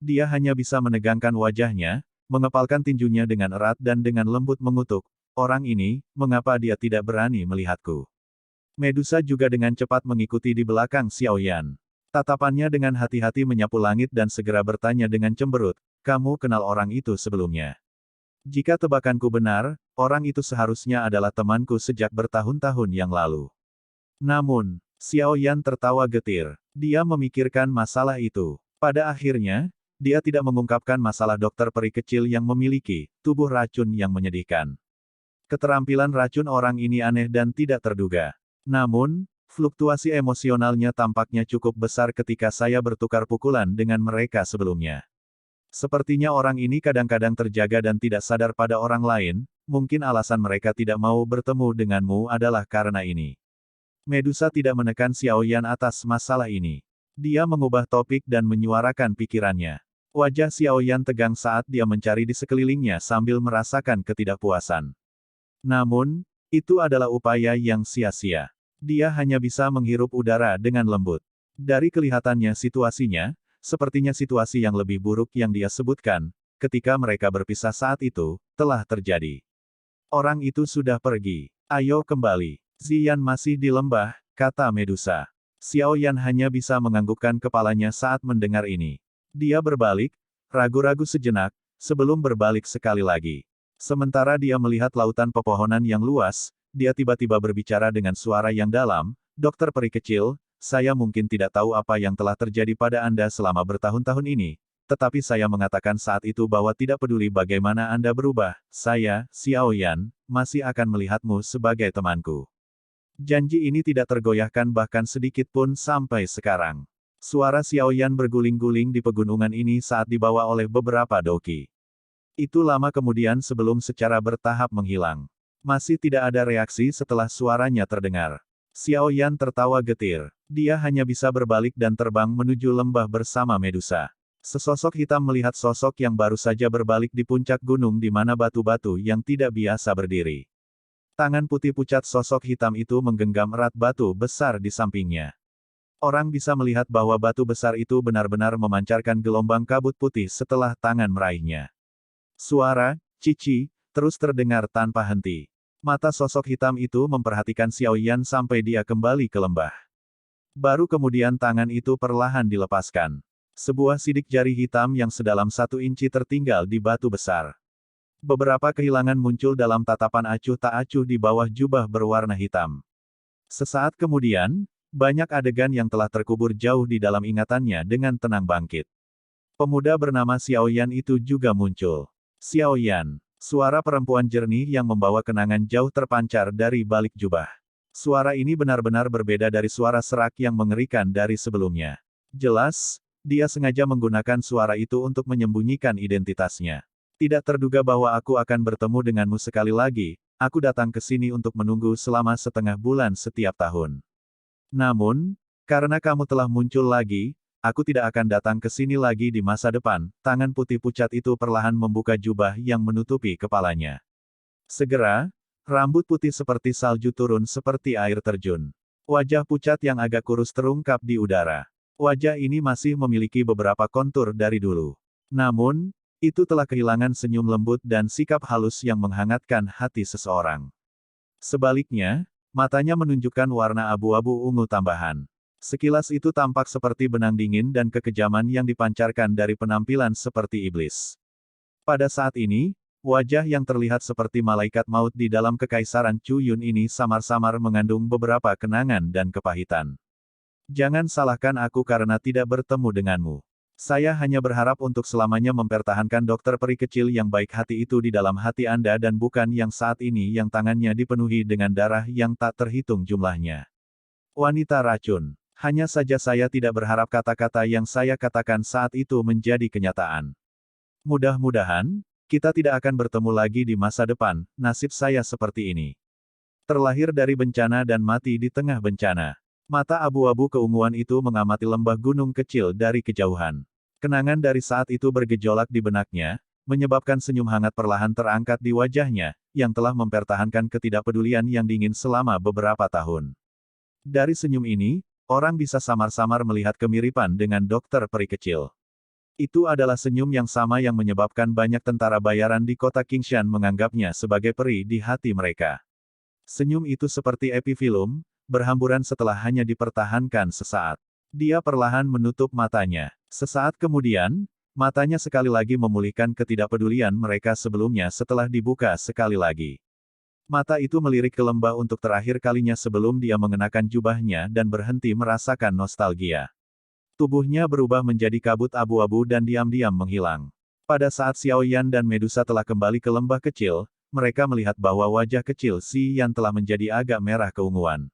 Dia hanya bisa menegangkan wajahnya, mengepalkan tinjunya dengan erat dan dengan lembut mengutuk, orang ini, mengapa dia tidak berani melihatku? Medusa juga dengan cepat mengikuti di belakang Xiao Yan. Tatapannya dengan hati-hati menyapu langit dan segera bertanya dengan cemberut, kamu kenal orang itu sebelumnya? Jika tebakanku benar, orang itu seharusnya adalah temanku sejak bertahun-tahun yang lalu. Namun, Xiao Yan tertawa getir. Dia memikirkan masalah itu. Pada akhirnya, dia tidak mengungkapkan masalah dokter peri kecil yang memiliki tubuh racun yang menyedihkan. Keterampilan racun orang ini aneh dan tidak terduga. Namun, fluktuasi emosionalnya tampaknya cukup besar ketika saya bertukar pukulan dengan mereka sebelumnya. Sepertinya orang ini kadang-kadang terjaga dan tidak sadar pada orang lain, mungkin alasan mereka tidak mau bertemu denganmu adalah karena ini. Medusa tidak menekan Xiao Yan atas masalah ini. Dia mengubah topik dan menyuarakan pikirannya. Wajah Xiao Yan tegang saat dia mencari di sekelilingnya sambil merasakan ketidakpuasan. Namun, itu adalah upaya yang sia-sia. Dia hanya bisa menghirup udara dengan lembut. Dari kelihatannya situasinya, sepertinya situasi yang lebih buruk yang dia sebutkan, ketika mereka berpisah saat itu, telah terjadi. Orang itu sudah pergi. Ayo kembali. Ziyan masih di lembah, kata Medusa. Xiao Yan hanya bisa menganggukkan kepalanya saat mendengar ini. Dia berbalik, ragu-ragu sejenak, sebelum berbalik sekali lagi. Sementara dia melihat lautan pepohonan yang luas, dia tiba-tiba berbicara dengan suara yang dalam, Dokter Peri Kecil, saya mungkin tidak tahu apa yang telah terjadi pada Anda selama bertahun-tahun ini, tetapi saya mengatakan saat itu bahwa tidak peduli bagaimana Anda berubah, saya, Xiao Yan, masih akan melihatmu sebagai temanku. Janji ini tidak tergoyahkan bahkan sedikit pun sampai sekarang. Suara Xiao Yan berguling-guling di pegunungan ini saat dibawa oleh beberapa doki. Itu lama kemudian sebelum secara bertahap menghilang. Masih tidak ada reaksi setelah suaranya terdengar. Xiao Yan tertawa getir. Dia hanya bisa berbalik dan terbang menuju lembah bersama Medusa. Sesosok hitam melihat sosok yang baru saja berbalik di puncak gunung di mana batu-batu yang tidak biasa berdiri. Tangan putih pucat sosok hitam itu menggenggam erat batu besar di sampingnya. Orang bisa melihat bahwa batu besar itu benar-benar memancarkan gelombang kabut putih setelah tangan meraihnya. Suara, cici, terus terdengar tanpa henti. Mata sosok hitam itu memperhatikan Xiao Yan sampai dia kembali ke lembah. Baru kemudian tangan itu perlahan dilepaskan. Sebuah sidik jari hitam yang sedalam 1 inci tertinggal di batu besar. Beberapa kehilangan muncul dalam tatapan acuh tak acuh di bawah jubah berwarna hitam. Sesaat kemudian, banyak adegan yang telah terkubur jauh di dalam ingatannya dengan tenang bangkit. Pemuda bernama Xiao Yan itu juga muncul. Xiao Yan, suara perempuan jernih yang membawa kenangan jauh terpancar dari balik jubah. Suara ini benar-benar berbeda dari suara serak yang mengerikan dari sebelumnya. Jelas, dia sengaja menggunakan suara itu untuk menyembunyikan identitasnya. Tidak terduga bahwa aku akan bertemu denganmu sekali lagi, aku datang ke sini untuk menunggu selama setengah bulan setiap tahun. Namun, karena kamu telah muncul lagi, aku tidak akan datang ke sini lagi di masa depan. Tangan putih pucat itu perlahan membuka jubah yang menutupi kepalanya. Segera, rambut putih seperti salju turun seperti air terjun. Wajah pucat yang agak kurus terungkap di udara. Wajah ini masih memiliki beberapa kontur dari dulu. Namun, itu telah kehilangan senyum lembut dan sikap halus yang menghangatkan hati seseorang. Sebaliknya, matanya menunjukkan warna abu-abu ungu tambahan. Sekilas itu tampak seperti benang dingin dan kekejaman yang dipancarkan dari penampilan seperti iblis. Pada saat ini, wajah yang terlihat seperti malaikat maut di dalam kekaisaran Chu Yun ini samar-samar mengandung beberapa kenangan dan kepahitan. Jangan salahkan aku karena tidak bertemu denganmu. Saya hanya berharap untuk selamanya mempertahankan dokter peri kecil yang baik hati itu di dalam hati Anda dan bukan yang saat ini yang tangannya dipenuhi dengan darah yang tak terhitung jumlahnya. Wanita racun. Hanya saja saya tidak berharap kata-kata yang saya katakan saat itu menjadi kenyataan. Mudah-mudahan, kita tidak akan bertemu lagi di masa depan. Nasib saya seperti ini. Terlahir dari bencana dan mati di tengah bencana. Mata abu-abu keunguan itu mengamati lembah gunung kecil dari kejauhan. Kenangan dari saat itu bergejolak di benaknya, menyebabkan senyum hangat perlahan terangkat di wajahnya, yang telah mempertahankan ketidakpedulian yang dingin selama beberapa tahun. Dari senyum ini, orang bisa samar-samar melihat kemiripan dengan dokter peri kecil. Itu adalah senyum yang sama yang menyebabkan banyak tentara bayaran di kota Qingshan menganggapnya sebagai peri di hati mereka. Senyum itu seperti epifilum, berhamburan setelah hanya dipertahankan sesaat. Dia perlahan menutup matanya. Sesaat kemudian, matanya sekali lagi memulihkan ketidakpedulian mereka sebelumnya setelah dibuka sekali lagi. Mata itu melirik ke lembah untuk terakhir kalinya sebelum dia mengenakan jubahnya dan berhenti merasakan nostalgia. Tubuhnya berubah menjadi kabut abu-abu dan diam-diam menghilang. Pada saat Xiao Yan dan Medusa telah kembali ke lembah kecil, mereka melihat bahwa wajah kecil Xi Yan telah menjadi agak merah keunguan.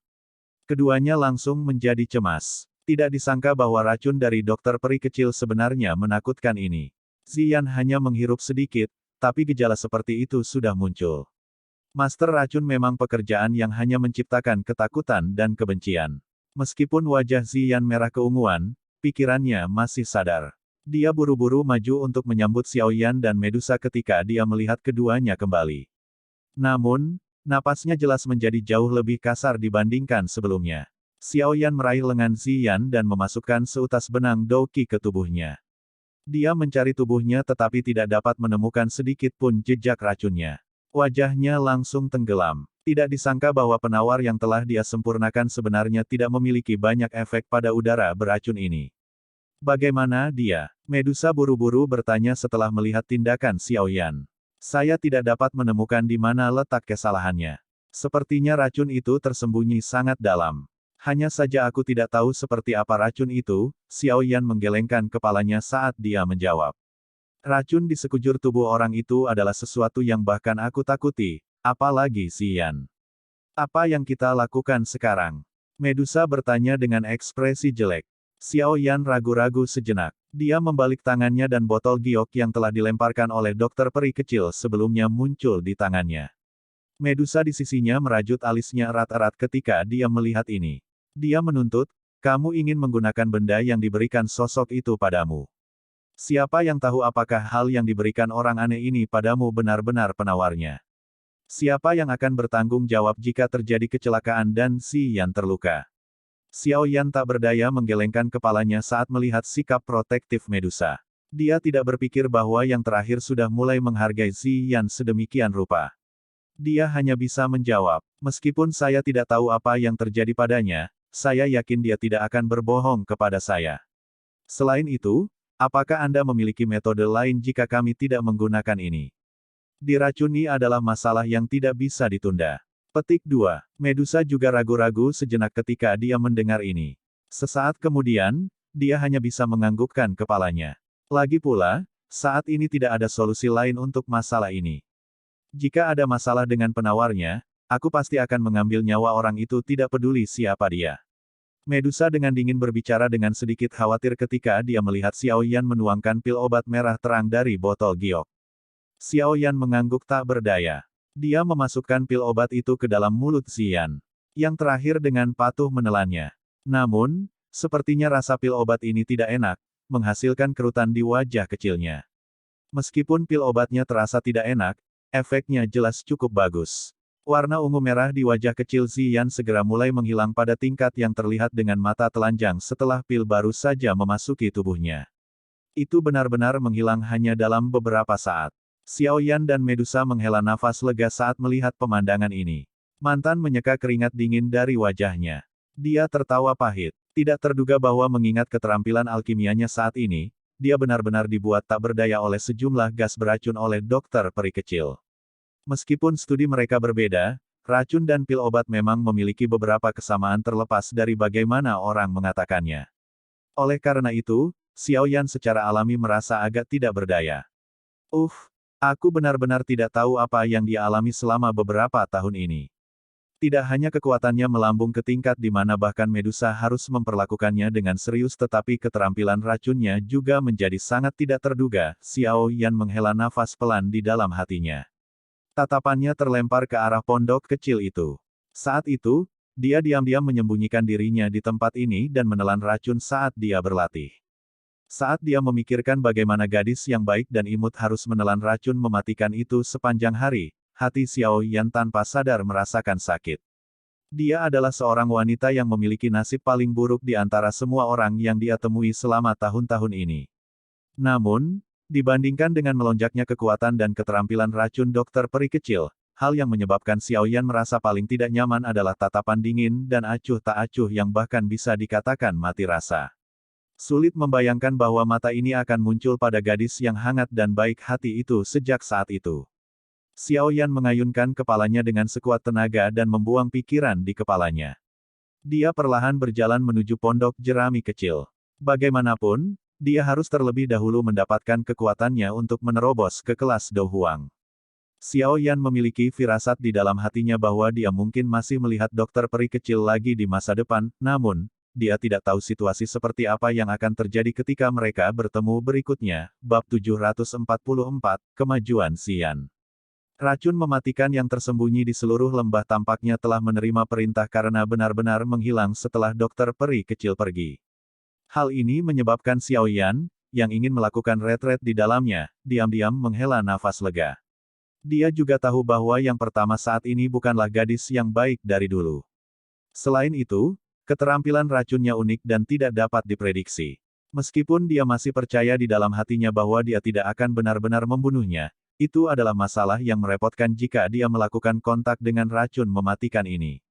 Keduanya langsung menjadi cemas. Tidak disangka bahwa racun dari dokter peri kecil sebenarnya menakutkan ini. Ziyan hanya menghirup sedikit, tapi gejala seperti itu sudah muncul. Master racun memang pekerjaan yang hanya menciptakan ketakutan dan kebencian. Meskipun wajah Ziyan merah keunguan, pikirannya masih sadar. Dia buru-buru maju untuk menyambut Xiao Yan dan Medusa ketika dia melihat keduanya kembali. Namun, napasnya jelas menjadi jauh lebih kasar dibandingkan sebelumnya. Xiao Yan meraih lengan Ziyan dan memasukkan seutas benang Douqi ke tubuhnya. Dia mencari tubuhnya tetapi tidak dapat menemukan sedikit pun jejak racunnya. Wajahnya langsung tenggelam. Tidak disangka bahwa penawar yang telah dia sempurnakan sebenarnya tidak memiliki banyak efek pada udara beracun ini. Bagaimana dia? Medusa buru-buru bertanya setelah melihat tindakan Xiao Yan. Saya tidak dapat menemukan di mana letak kesalahannya. Sepertinya racun itu tersembunyi sangat dalam. Hanya saja aku tidak tahu seperti apa racun itu. Xiao Yan menggelengkan kepalanya saat dia menjawab. Racun di sekujur tubuh orang itu adalah sesuatu yang bahkan aku takuti, apalagi Xi Yan. Apa yang kita lakukan sekarang? Medusa bertanya dengan ekspresi jelek. Xiao Yan ragu-ragu sejenak. Dia membalik tangannya dan botol giok yang telah dilemparkan oleh dokter peri kecil sebelumnya muncul di tangannya. Medusa di sisinya merajut alisnya erat-erat ketika dia melihat ini. Dia menuntut, kamu ingin menggunakan benda yang diberikan sosok itu padamu. Siapa yang tahu apakah hal yang diberikan orang aneh ini padamu benar-benar penawarnya? Siapa yang akan bertanggung jawab jika terjadi kecelakaan dan si Yan terluka? Xiao Yan tak berdaya menggelengkan kepalanya saat melihat sikap protektif Medusa. Dia tidak berpikir bahwa yang terakhir sudah mulai menghargai si Yan sedemikian rupa. Dia hanya bisa menjawab, meskipun saya tidak tahu apa yang terjadi padanya, saya yakin dia tidak akan berbohong kepada saya. Selain itu, apakah Anda memiliki metode lain jika kami tidak menggunakan ini? Diracuni adalah masalah yang tidak bisa ditunda. Petik 2. Medusa juga ragu-ragu sejenak ketika dia mendengar ini. Sesaat kemudian, dia hanya bisa menganggukkan kepalanya. Lagi pula, saat ini tidak ada solusi lain untuk masalah ini. Jika ada masalah dengan penawarnya, aku pasti akan mengambil nyawa orang itu tidak peduli siapa dia. Medusa dengan dingin berbicara dengan sedikit khawatir ketika dia melihat Xiao Yan menuangkan pil obat merah terang dari botol giok. Xiao Yan mengangguk tak berdaya. Dia memasukkan pil obat itu ke dalam mulut Xian. Yang terakhir dengan patuh menelannya. Namun, sepertinya rasa pil obat ini tidak enak, menghasilkan kerutan di wajah kecilnya. Meskipun pil obatnya terasa tidak enak, efeknya jelas cukup bagus. Warna ungu merah di wajah kecil Xian segera mulai menghilang pada tingkat yang terlihat dengan mata telanjang setelah pil baru saja memasuki tubuhnya. Itu benar-benar menghilang hanya dalam beberapa saat. Xiao Yan dan Medusa menghela nafas lega saat melihat pemandangan ini. Mantan menyeka keringat dingin dari wajahnya. Dia tertawa pahit. Tidak terduga bahwa mengingat keterampilan alkimianya saat ini, dia benar-benar dibuat tak berdaya oleh sejumlah gas beracun oleh dokter peri kecil. Meskipun studi mereka berbeda, racun dan pil obat memang memiliki beberapa kesamaan terlepas dari bagaimana orang mengatakannya. Oleh karena itu, Xiao Yan secara alami merasa agak tidak berdaya. Aku benar-benar tidak tahu apa yang dia alami selama beberapa tahun ini. Tidak hanya kekuatannya melambung ke tingkat di mana bahkan Medusa harus memperlakukannya dengan serius tetapi keterampilan racunnya juga menjadi sangat tidak terduga, Xiao Yan menghela nafas pelan di dalam hatinya. Tatapannya terlempar ke arah pondok kecil itu. Saat itu, dia diam-diam menyembunyikan dirinya di tempat ini dan menelan racun saat dia berlatih. Saat dia memikirkan bagaimana gadis yang baik dan imut harus menelan racun mematikan itu sepanjang hari, hati Xiao Yan tanpa sadar merasakan sakit. Dia adalah seorang wanita yang memiliki nasib paling buruk di antara semua orang yang dia temui selama tahun-tahun ini. Namun, dibandingkan dengan melonjaknya kekuatan dan keterampilan racun dokter peri kecil, hal yang menyebabkan Xiao Yan merasa paling tidak nyaman adalah tatapan dingin dan acuh tak acuh yang bahkan bisa dikatakan mati rasa. Sulit membayangkan bahwa mata ini akan muncul pada gadis yang hangat dan baik hati itu sejak saat itu. Xiao Yan mengayunkan kepalanya dengan sekuat tenaga dan membuang pikiran di kepalanya. Dia perlahan berjalan menuju pondok jerami kecil. Bagaimanapun, dia harus terlebih dahulu mendapatkan kekuatannya untuk menerobos ke kelas Do Huang. Xiao Yan memiliki firasat di dalam hatinya bahwa dia mungkin masih melihat dokter peri kecil lagi di masa depan, namun, dia tidak tahu situasi seperti apa yang akan terjadi ketika mereka bertemu berikutnya. Bab 744, Kemajuan Xian. Racun mematikan yang tersembunyi di seluruh lembah tampaknya telah menerima perintah karena benar-benar menghilang setelah dokter peri kecil pergi. Hal ini menyebabkan Xiao Yan, yang ingin melakukan retret di dalamnya, diam-diam menghela nafas lega. Dia juga tahu bahwa yang pertama saat ini bukanlah gadis yang baik dari dulu. Selain itu, keterampilan racunnya unik dan tidak dapat diprediksi. Meskipun dia masih percaya di dalam hatinya bahwa dia tidak akan benar-benar membunuhnya, itu adalah masalah yang merepotkan jika dia melakukan kontak dengan racun mematikan ini.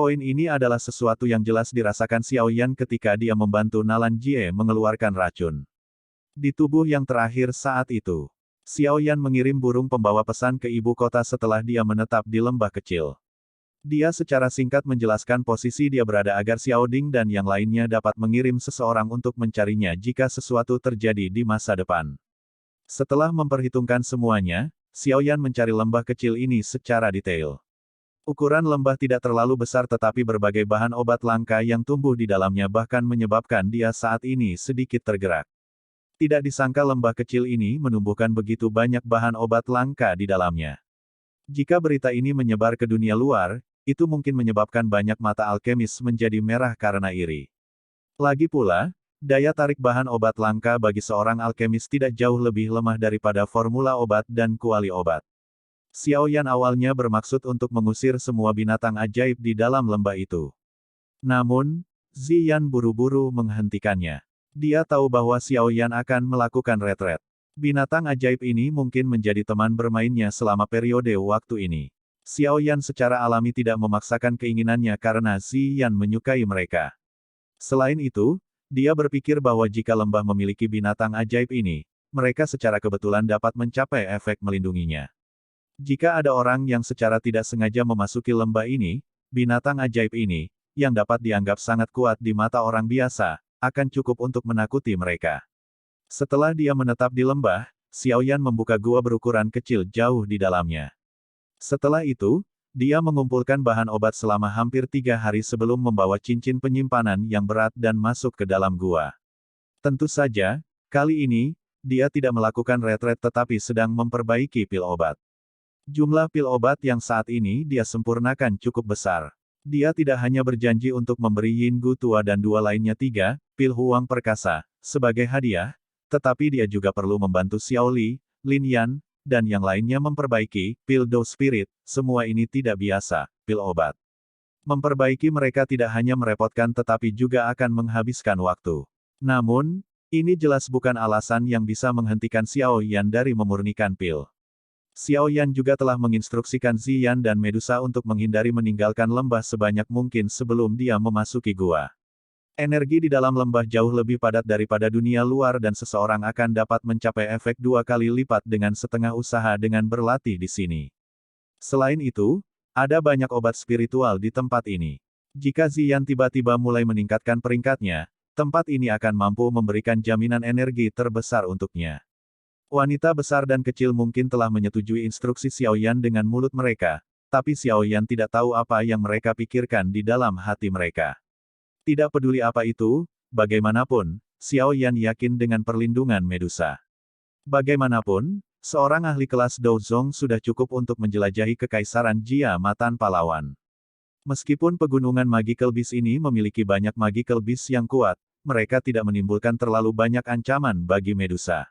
Poin ini adalah sesuatu yang jelas dirasakan Xiao Yan ketika dia membantu Nalan Jie mengeluarkan racun. Di tubuh yang terakhir saat itu, Xiao Yan mengirim burung pembawa pesan ke ibu kota setelah dia menetap di lembah kecil. Dia secara singkat menjelaskan posisi dia berada agar Xiao Ding dan yang lainnya dapat mengirim seseorang untuk mencarinya jika sesuatu terjadi di masa depan. Setelah memperhitungkan semuanya, Xiao Yan mencari lembah kecil ini secara detail. Ukuran lembah tidak terlalu besar tetapi berbagai bahan obat langka yang tumbuh di dalamnya bahkan menyebabkan dia saat ini sedikit tergerak. Tidak disangka lembah kecil ini menumbuhkan begitu banyak bahan obat langka di dalamnya. Jika berita ini menyebar ke dunia luar, itu mungkin menyebabkan banyak mata alkemis menjadi merah karena iri. Lagi pula, daya tarik bahan obat langka bagi seorang alkemis tidak jauh lebih lemah daripada formula obat dan kuali obat. Xiao Yan awalnya bermaksud untuk mengusir semua binatang ajaib di dalam lembah itu. Namun, Ziyan buru-buru menghentikannya. Dia tahu bahwa Xiao Yan akan melakukan retret. Binatang ajaib ini mungkin menjadi teman bermainnya selama periode waktu ini. Xiao Yan secara alami tidak memaksakan keinginannya karena Ziyan menyukai mereka. Selain itu, dia berpikir bahwa jika lembah memiliki binatang ajaib ini, mereka secara kebetulan dapat mencapai efek melindunginya. Jika ada orang yang secara tidak sengaja memasuki lembah ini, binatang ajaib ini, yang dapat dianggap sangat kuat di mata orang biasa, akan cukup untuk menakuti mereka. Setelah dia menetap di lembah, Xiao Yan membuka gua berukuran kecil jauh di dalamnya. Setelah itu, dia mengumpulkan bahan obat selama hampir 3 hari sebelum membawa cincin penyimpanan yang berat dan masuk ke dalam gua. Tentu saja, kali ini, dia tidak melakukan retret tetapi sedang memperbaiki pil obat. Jumlah pil obat yang saat ini dia sempurnakan cukup besar. Dia tidak hanya berjanji untuk memberi Yinggu tua dan 2 lainnya 3 pil Huang perkasa, sebagai hadiah, tetapi dia juga perlu membantu Xiao Li, Lin Yan, dan yang lainnya memperbaiki pil Dou Spirit. Semua ini tidak biasa, pil obat. Memperbaiki mereka tidak hanya merepotkan tetapi juga akan menghabiskan waktu. Namun, ini jelas bukan alasan yang bisa menghentikan Xiao Yan dari memurnikan pil. Xiao Yan juga telah menginstruksikan Ziyan dan Medusa untuk menghindari meninggalkan lembah sebanyak mungkin sebelum dia memasuki gua. Energi di dalam lembah jauh lebih padat daripada dunia luar dan seseorang akan dapat mencapai efek 2 kali lipat dengan setengah usaha dengan berlatih di sini. Selain itu, ada banyak obat spiritual di tempat ini. Jika Ziyan tiba-tiba mulai meningkatkan peringkatnya, tempat ini akan mampu memberikan jaminan energi terbesar untuknya. Wanita besar dan kecil mungkin telah menyetujui instruksi Xiao Yan dengan mulut mereka, tapi Xiao Yan tidak tahu apa yang mereka pikirkan di dalam hati mereka. Tidak peduli apa itu, bagaimanapun, Xiao Yan yakin dengan perlindungan Medusa. Bagaimanapun, seorang ahli kelas Douzong sudah cukup untuk menjelajahi kekaisaran Jia Ma tanpa lawan. Meskipun pegunungan Magical Beast ini memiliki banyak Magical Beast yang kuat, mereka tidak menimbulkan terlalu banyak ancaman bagi Medusa.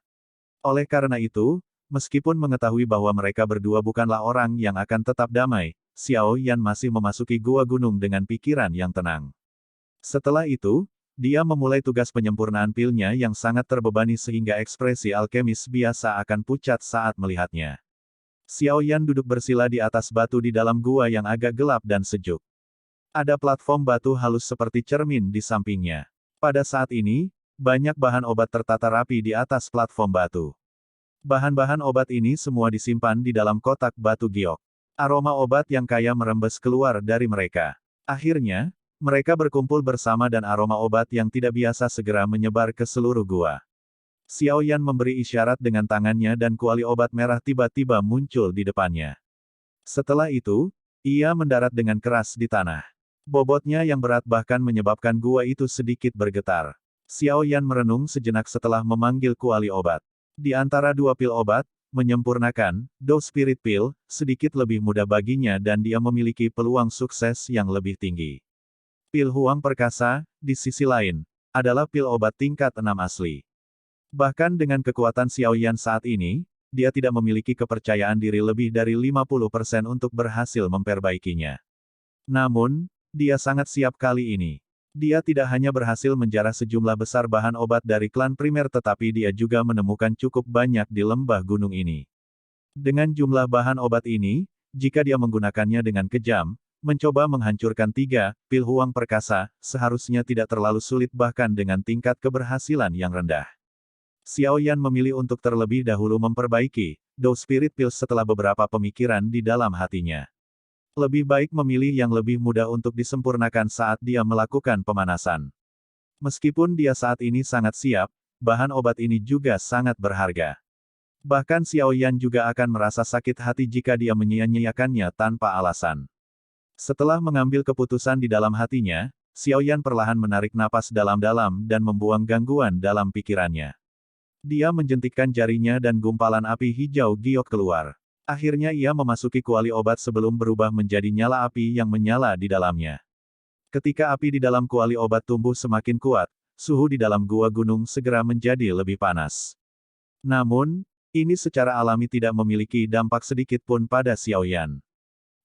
Oleh karena itu, meskipun mengetahui bahwa mereka berdua bukanlah orang yang akan tetap damai, Xiao Yan masih memasuki gua gunung dengan pikiran yang tenang. Setelah itu, dia memulai tugas penyempurnaan pilnya yang sangat terbebani sehingga ekspresi alkemis biasa akan pucat saat melihatnya. Xiao Yan duduk bersila di atas batu di dalam gua yang agak gelap dan sejuk. Ada platform batu halus seperti cermin di sampingnya. Pada saat ini, banyak bahan obat tertata rapi di atas platform batu. Bahan-bahan obat ini semua disimpan di dalam kotak batu giok. Aroma obat yang kaya merembes keluar dari mereka. Akhirnya, mereka berkumpul bersama dan aroma obat yang tidak biasa segera menyebar ke seluruh gua. Xiao Yan memberi isyarat dengan tangannya dan kuali obat merah tiba-tiba muncul di depannya. Setelah itu, ia mendarat dengan keras di tanah. Bobotnya yang berat bahkan menyebabkan gua itu sedikit bergetar. Xiao Yan merenung sejenak setelah memanggil kuali obat. Di antara 2 pil obat, menyempurnakan Dou Spirit Pill sedikit lebih mudah baginya dan dia memiliki peluang sukses yang lebih tinggi. Pil Huang perkasa, di sisi lain, adalah pil obat tingkat 6 asli. Bahkan dengan kekuatan Xiao Yan saat ini, dia tidak memiliki kepercayaan diri lebih dari 50% untuk berhasil memperbaikinya. Namun, dia sangat siap kali ini. Dia tidak hanya berhasil menjarah sejumlah besar bahan obat dari klan primer tetapi dia juga menemukan cukup banyak di lembah gunung ini. Dengan jumlah bahan obat ini, jika dia menggunakannya dengan kejam, mencoba menghancurkan 3 pil Huang perkasa, seharusnya tidak terlalu sulit bahkan dengan tingkat keberhasilan yang rendah. Xiao Yan memilih untuk terlebih dahulu memperbaiki Dou Spirit Pills setelah beberapa pemikiran di dalam hatinya. Lebih baik memilih yang lebih mudah untuk disempurnakan saat dia melakukan pemanasan. Meskipun dia saat ini sangat siap, bahan obat ini juga sangat berharga. Bahkan Xiao Yan juga akan merasa sakit hati jika dia menyia-nyiakannya tanpa alasan. Setelah mengambil keputusan di dalam hatinya, Xiao Yan perlahan menarik napas dalam-dalam dan membuang gangguan dalam pikirannya. Dia menjentikkan jarinya dan gumpalan api hijau giok keluar. Akhirnya ia memasuki kuali obat sebelum berubah menjadi nyala api yang menyala di dalamnya. Ketika api di dalam kuali obat tumbuh semakin kuat, suhu di dalam gua gunung segera menjadi lebih panas. Namun, Ini secara alami tidak memiliki dampak sedikit pun pada Xiaoyan.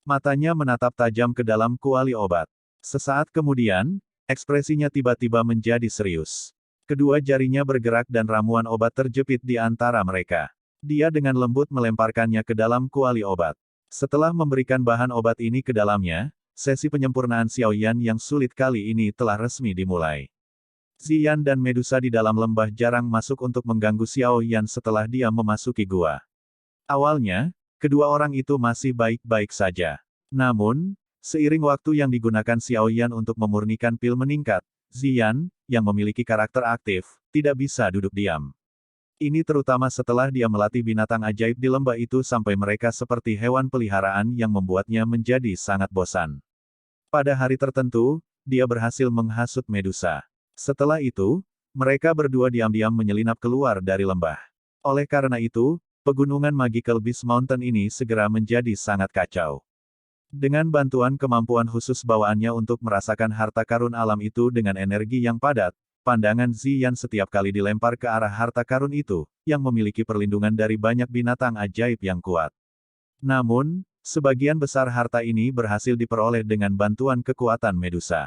Matanya menatap tajam ke dalam kuali obat. Sesaat kemudian, ekspresinya tiba-tiba menjadi serius. Kedua jarinya bergerak dan ramuan obat terjepit di antara mereka. Dia dengan lembut melemparkannya ke dalam kuali obat. Setelah memberikan bahan obat ini ke dalamnya, sesi penyempurnaan Xiaoyan yang sulit kali ini telah resmi dimulai. Ziyan dan Medusa di dalam lembah jarang masuk untuk mengganggu Xiaoyan setelah dia memasuki gua. Awalnya, kedua orang itu masih baik-baik saja. Namun, seiring waktu yang digunakan Xiaoyan untuk memurnikan pil meningkat, Ziyan, yang memiliki karakter aktif, tidak bisa duduk diam. Ini terutama setelah dia melatih binatang ajaib di lembah itu sampai mereka seperti hewan peliharaan yang membuatnya menjadi sangat bosan. Pada hari tertentu, dia berhasil menghasut Medusa. Setelah itu, mereka berdua diam-diam menyelinap keluar dari lembah. Oleh karena itu, pegunungan Magical Beast Mountain ini segera menjadi sangat kacau. Dengan bantuan kemampuan khusus bawaannya untuk merasakan harta karun alam itu dengan energi yang padat, pandangan Ziyan setiap kali dilempar ke arah harta karun itu, yang memiliki perlindungan dari banyak binatang ajaib yang kuat. Namun, sebagian besar harta ini berhasil diperoleh dengan bantuan kekuatan Medusa.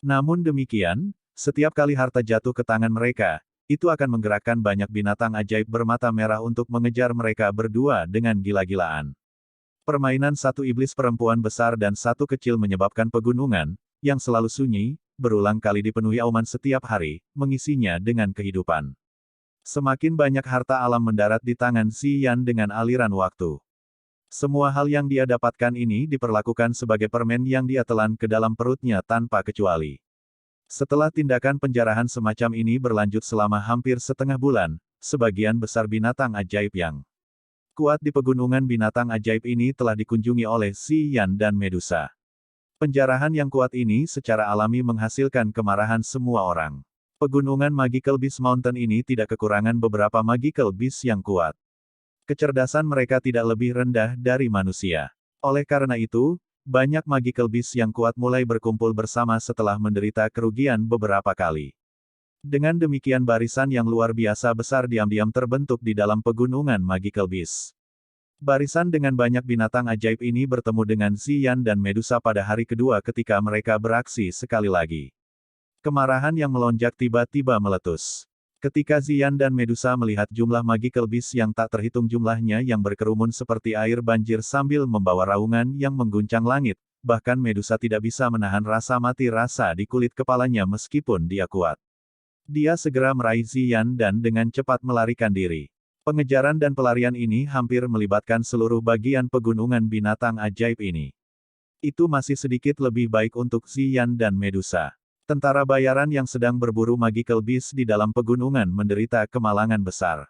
Namun demikian, setiap kali harta jatuh ke tangan mereka, itu akan menggerakkan banyak binatang ajaib bermata merah untuk mengejar mereka berdua dengan gila-gilaan. Permainan satu iblis perempuan besar dan satu kecil menyebabkan pegunungan, yang selalu sunyi, berulang kali dipenuhi auman setiap hari, mengisinya dengan kehidupan. Semakin banyak harta alam mendarat di tangan Ziyan dengan aliran waktu. Semua hal yang dia dapatkan ini diperlakukan sebagai permen yang dia telan ke dalam perutnya tanpa kecuali. Setelah tindakan penjarahan semacam ini berlanjut selama hampir setengah bulan, sebagian besar binatang ajaib yang kuat di pegunungan binatang ajaib ini telah dikunjungi oleh Ziyan dan Medusa. Penjarahan yang kuat ini secara alami menghasilkan kemarahan semua orang. Pegunungan Magical Beast Mountain ini tidak kekurangan beberapa Magical Beast yang kuat. Kecerdasan mereka tidak lebih rendah dari manusia. Oleh karena itu, banyak Magical Beast yang kuat mulai berkumpul bersama setelah menderita kerugian beberapa kali. Dengan demikian barisan yang luar biasa besar diam-diam terbentuk di dalam pegunungan Magical Beast. Barisan dengan banyak binatang ajaib ini bertemu dengan Ziyan dan Medusa pada hari kedua ketika mereka beraksi sekali lagi. Kemarahan yang melonjak tiba-tiba meletus. Ketika Ziyan dan Medusa melihat jumlah Magical Beast yang tak terhitung jumlahnya yang berkerumun seperti air banjir sambil membawa raungan yang mengguncang langit, bahkan Medusa tidak bisa menahan rasa mati rasa di kulit kepalanya meskipun dia kuat. Dia segera meraih Ziyan dan dengan cepat melarikan diri. Pengejaran dan pelarian ini hampir melibatkan seluruh bagian pegunungan binatang ajaib ini. Itu masih sedikit lebih baik untuk Ziyan dan Medusa. Tentara bayaran yang sedang berburu Magical Beast di dalam pegunungan menderita kemalangan besar.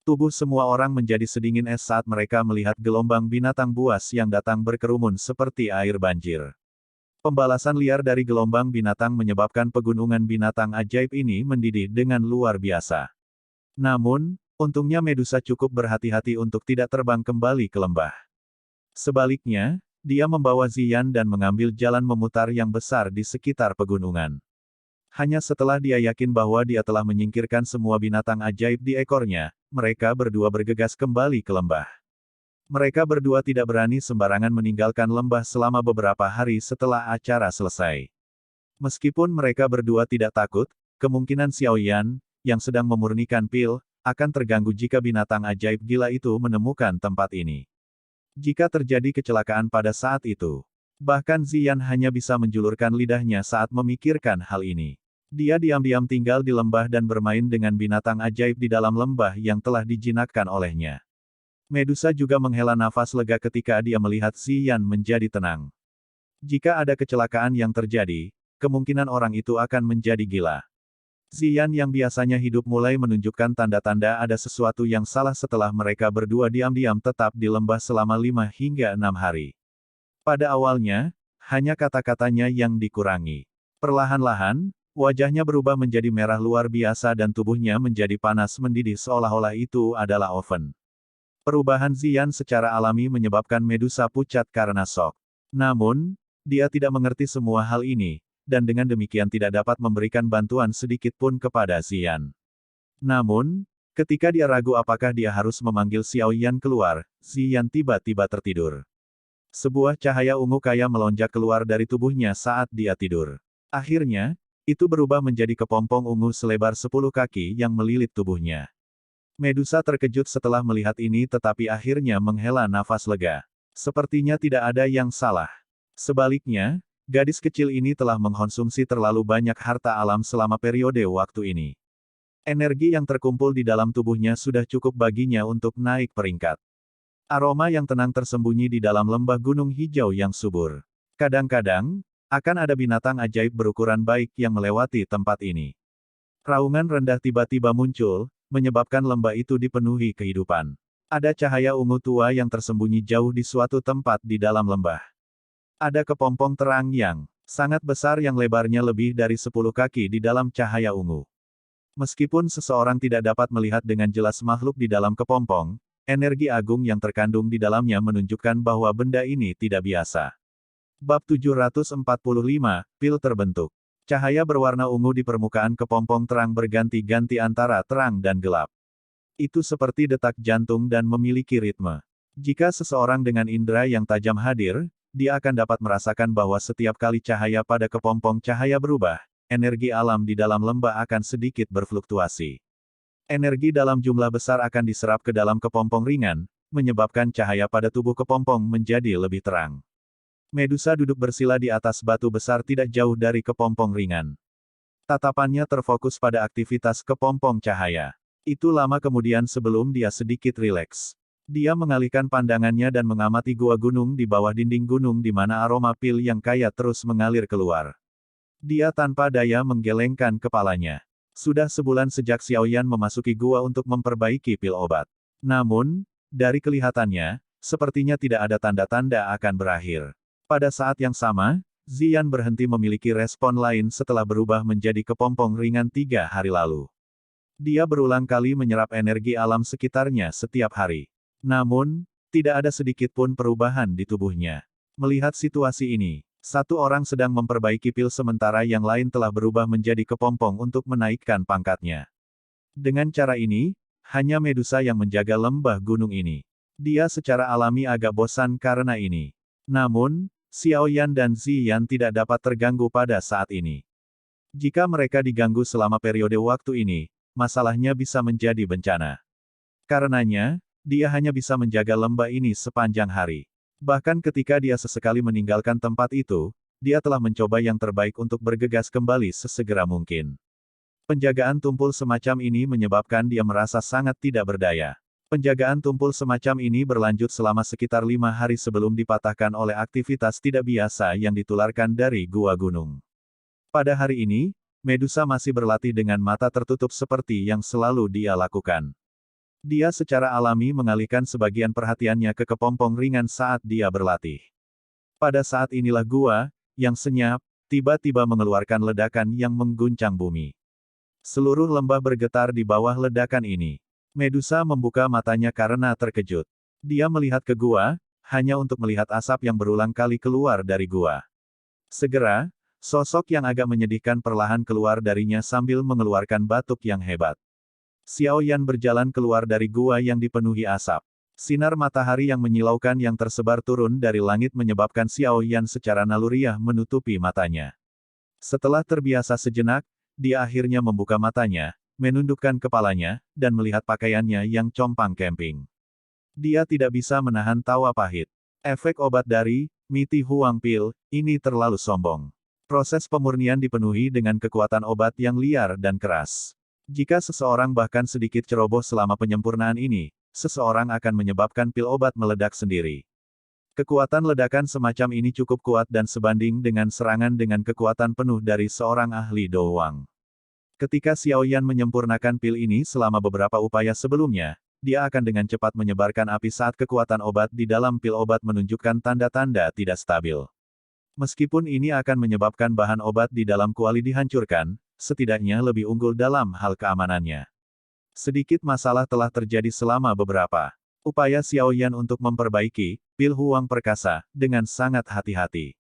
Tubuh semua orang menjadi sedingin es saat mereka melihat gelombang binatang buas yang datang berkerumun seperti air banjir. Pembalasan liar dari gelombang binatang menyebabkan pegunungan binatang ajaib ini mendidih dengan luar biasa. Namun, untungnya Medusa cukup berhati-hati untuk tidak terbang kembali ke lembah. Sebaliknya, dia membawa Ziyan dan mengambil jalan memutar yang besar di sekitar pegunungan. Hanya setelah dia yakin bahwa dia telah menyingkirkan semua binatang ajaib di ekornya, mereka berdua bergegas kembali ke lembah. Mereka berdua tidak berani sembarangan meninggalkan lembah selama beberapa hari setelah acara selesai. Meskipun mereka berdua tidak takut, kemungkinan Xiaoyan, yang sedang memurnikan pil, akan terganggu jika binatang ajaib gila itu menemukan tempat ini. Jika terjadi kecelakaan pada saat itu, bahkan Ziyan hanya bisa menjulurkan lidahnya saat memikirkan hal ini. Dia diam-diam tinggal di lembah dan bermain dengan binatang ajaib di dalam lembah yang telah dijinakkan olehnya. Medusa juga menghela nafas lega ketika dia melihat Ziyan menjadi tenang. Jika ada kecelakaan yang terjadi, kemungkinan orang itu akan menjadi gila. Ziyan yang biasanya hidup mulai menunjukkan tanda-tanda ada sesuatu yang salah setelah mereka berdua diam-diam tetap di lembah selama 5 hingga 6 hari. Pada awalnya, hanya kata-katanya yang dikurangi. Perlahan-lahan, wajahnya berubah menjadi merah luar biasa dan tubuhnya menjadi panas mendidih seolah-olah itu adalah oven. Perubahan Ziyan secara alami menyebabkan Medusa pucat karena shock. Namun, dia tidak mengerti semua hal ini, dan dengan demikian tidak dapat memberikan bantuan sedikit pun kepada Ziyan. Namun, Ketika dia ragu apakah dia harus memanggil Xiao Yan keluar, Ziyan tiba-tiba tertidur. Sebuah cahaya ungu kaya melonjak keluar dari tubuhnya saat dia tidur. Akhirnya, itu berubah menjadi kepompong ungu selebar 10 kaki yang melilit tubuhnya. Medusa terkejut setelah melihat ini tetapi akhirnya menghela nafas lega. Sepertinya tidak ada yang salah. Sebaliknya, gadis kecil ini telah mengkonsumsi terlalu banyak harta alam selama periode waktu ini. Energi yang terkumpul di dalam tubuhnya sudah cukup baginya untuk naik peringkat. Aroma yang tenang tersembunyi di dalam lembah gunung hijau yang subur. Kadang-kadang, akan ada binatang ajaib berukuran baik yang melewati tempat ini. Raungan rendah tiba-tiba muncul, menyebabkan lembah itu dipenuhi kehidupan. Ada cahaya ungu tua yang tersembunyi jauh di suatu tempat di dalam lembah. Ada kepompong terang yang sangat besar yang lebarnya lebih dari 10 kaki di dalam cahaya ungu. Meskipun seseorang tidak dapat melihat dengan jelas makhluk di dalam kepompong, energi agung yang terkandung di dalamnya menunjukkan bahwa benda ini tidak biasa. Bab 745, Pil terbentuk. Cahaya berwarna ungu di permukaan kepompong terang berganti-ganti antara terang dan gelap. Itu seperti detak jantung dan memiliki ritme. Jika seseorang dengan indera yang tajam hadir, dia akan dapat merasakan bahwa setiap kali cahaya pada kepompong cahaya berubah, energi alam di dalam lembah akan sedikit berfluktuasi. Energi dalam jumlah besar akan diserap ke dalam kepompong ringan, menyebabkan cahaya pada tubuh kepompong menjadi lebih terang. Medusa duduk bersila di atas batu besar tidak jauh dari kepompong ringan. Tatapannya terfokus pada aktivitas kepompong cahaya. Itu lama kemudian sebelum dia sedikit rileks. Dia mengalihkan pandangannya dan mengamati gua gunung di bawah dinding gunung di mana aroma pil yang kaya terus mengalir keluar. Dia tanpa daya menggelengkan kepalanya. Sudah sebulan sejak Xiao Yan memasuki gua untuk memperbaiki pil obat. Namun, dari kelihatannya, sepertinya tidak ada tanda-tanda akan berakhir. Pada saat yang sama, Ziyan berhenti memiliki respon lain setelah berubah menjadi kepompong ringan 3 hari lalu. Dia berulang kali menyerap energi alam sekitarnya setiap hari. Namun, tidak ada sedikit pun perubahan di tubuhnya. Melihat situasi ini, satu orang sedang memperbaiki pil sementara yang lain telah berubah menjadi kepompong untuk menaikkan pangkatnya. Dengan cara ini, hanya Medusa yang menjaga lembah gunung ini. Dia secara alami agak bosan karena ini. Namun, Xiao Yan dan Ziyan tidak dapat terganggu pada saat ini. Jika mereka diganggu selama periode waktu ini, masalahnya bisa menjadi bencana. Karenanya, dia hanya bisa menjaga lembah ini sepanjang hari. Bahkan ketika dia sesekali meninggalkan tempat itu, dia telah mencoba yang terbaik untuk bergegas kembali sesegera mungkin. Penjagaan tumpul semacam ini menyebabkan dia merasa sangat tidak berdaya. Penjagaan tumpul semacam ini berlanjut selama sekitar 5 hari sebelum dipatahkan oleh aktivitas tidak biasa yang ditularkan dari gua gunung. Pada hari ini, Medusa masih berlatih dengan mata tertutup seperti yang selalu dia lakukan. Dia secara alami mengalihkan sebagian perhatiannya ke kepompong ringan saat dia berlatih. Pada saat inilah gua, yang senyap, tiba-tiba mengeluarkan ledakan yang mengguncang bumi. Seluruh lembah bergetar di bawah ledakan ini. Medusa membuka matanya karena terkejut. Dia melihat ke gua, hanya untuk melihat asap yang berulang kali keluar dari gua. Segera, sosok yang agak menyedihkan perlahan keluar darinya sambil mengeluarkan batuk yang hebat. Xiao Yan berjalan keluar dari gua yang dipenuhi asap. Sinar matahari yang menyilaukan yang tersebar turun dari langit menyebabkan Xiao Yan secara naluriah menutupi matanya. Setelah terbiasa sejenak, dia akhirnya membuka matanya, menundukkan kepalanya, dan melihat pakaiannya yang compang-camping. Dia tidak bisa menahan tawa pahit. Efek obat dari Miti Huang Pil ini terlalu sombong. Proses pemurnian dipenuhi dengan kekuatan obat yang liar dan keras. Jika seseorang bahkan sedikit ceroboh selama penyempurnaan ini, seseorang akan menyebabkan pil obat meledak sendiri. Kekuatan ledakan semacam ini cukup kuat dan sebanding dengan serangan dengan kekuatan penuh dari seorang ahli doang. Ketika Xiao Yan menyempurnakan pil ini selama beberapa upaya sebelumnya, dia akan dengan cepat menyebarkan api saat kekuatan obat di dalam pil obat menunjukkan tanda-tanda tidak stabil. Meskipun ini akan menyebabkan bahan obat di dalam kuali dihancurkan, setidaknya lebih unggul dalam hal keamanannya. Sedikit masalah telah terjadi selama beberapa upaya Xiao Yan untuk memperbaiki pil Huang Perkasa dengan sangat hati-hati.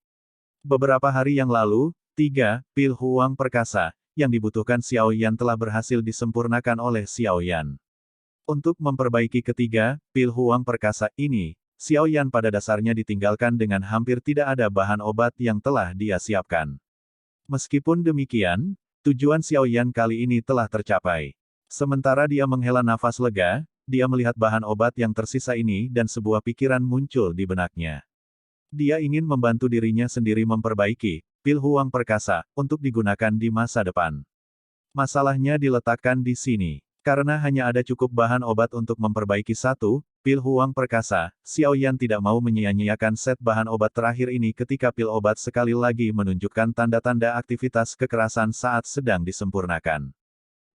Beberapa hari yang lalu, 3 pil Huang Perkasa yang dibutuhkan Xiao Yan telah berhasil disempurnakan oleh Xiao Yan. Untuk memperbaiki ketiga pil huang perkasa ini, Xiao Yan pada dasarnya ditinggalkan dengan hampir tidak ada bahan obat yang telah dia siapkan. Meskipun demikian, tujuan Xiao Yan kali ini telah tercapai. Sementara dia menghela nafas lega, dia melihat bahan obat yang tersisa ini dan sebuah pikiran muncul di benaknya. Dia ingin membantu dirinya sendiri memperbaiki pil huang perkasa untuk digunakan di masa depan. Masalahnya diletakkan di sini. Karena hanya ada cukup bahan obat untuk memperbaiki satu pil huang perkasa, Xiao Yan tidak mau menyia-nyiakan set bahan obat terakhir ini ketika pil obat sekali lagi menunjukkan tanda-tanda aktivitas kekerasan saat sedang disempurnakan.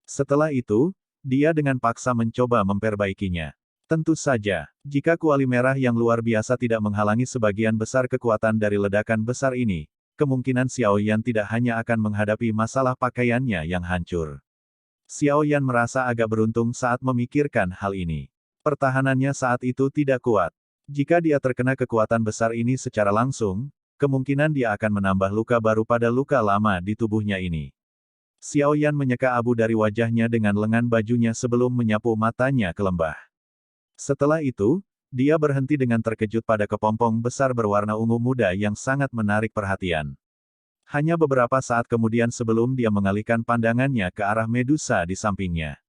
Setelah itu, dia dengan paksa mencoba memperbaikinya. Tentu saja, jika kuali merah yang luar biasa tidak menghalangi sebagian besar kekuatan dari ledakan besar ini, kemungkinan Xiao Yan tidak hanya akan menghadapi masalah pakaiannya yang hancur. Xiao Yan merasa agak beruntung saat memikirkan hal ini. Pertahanannya saat itu tidak kuat. Jika dia terkena kekuatan besar ini secara langsung, kemungkinan dia akan menambah luka baru pada luka lama di tubuhnya ini. Xiao Yan menyeka abu dari wajahnya dengan lengan bajunya sebelum menyapu matanya ke lembah. Setelah itu, dia berhenti dengan terkejut pada kepompong besar berwarna ungu muda yang sangat menarik perhatian. Hanya beberapa saat kemudian sebelum dia mengalihkan pandangannya ke arah Medusa di sampingnya.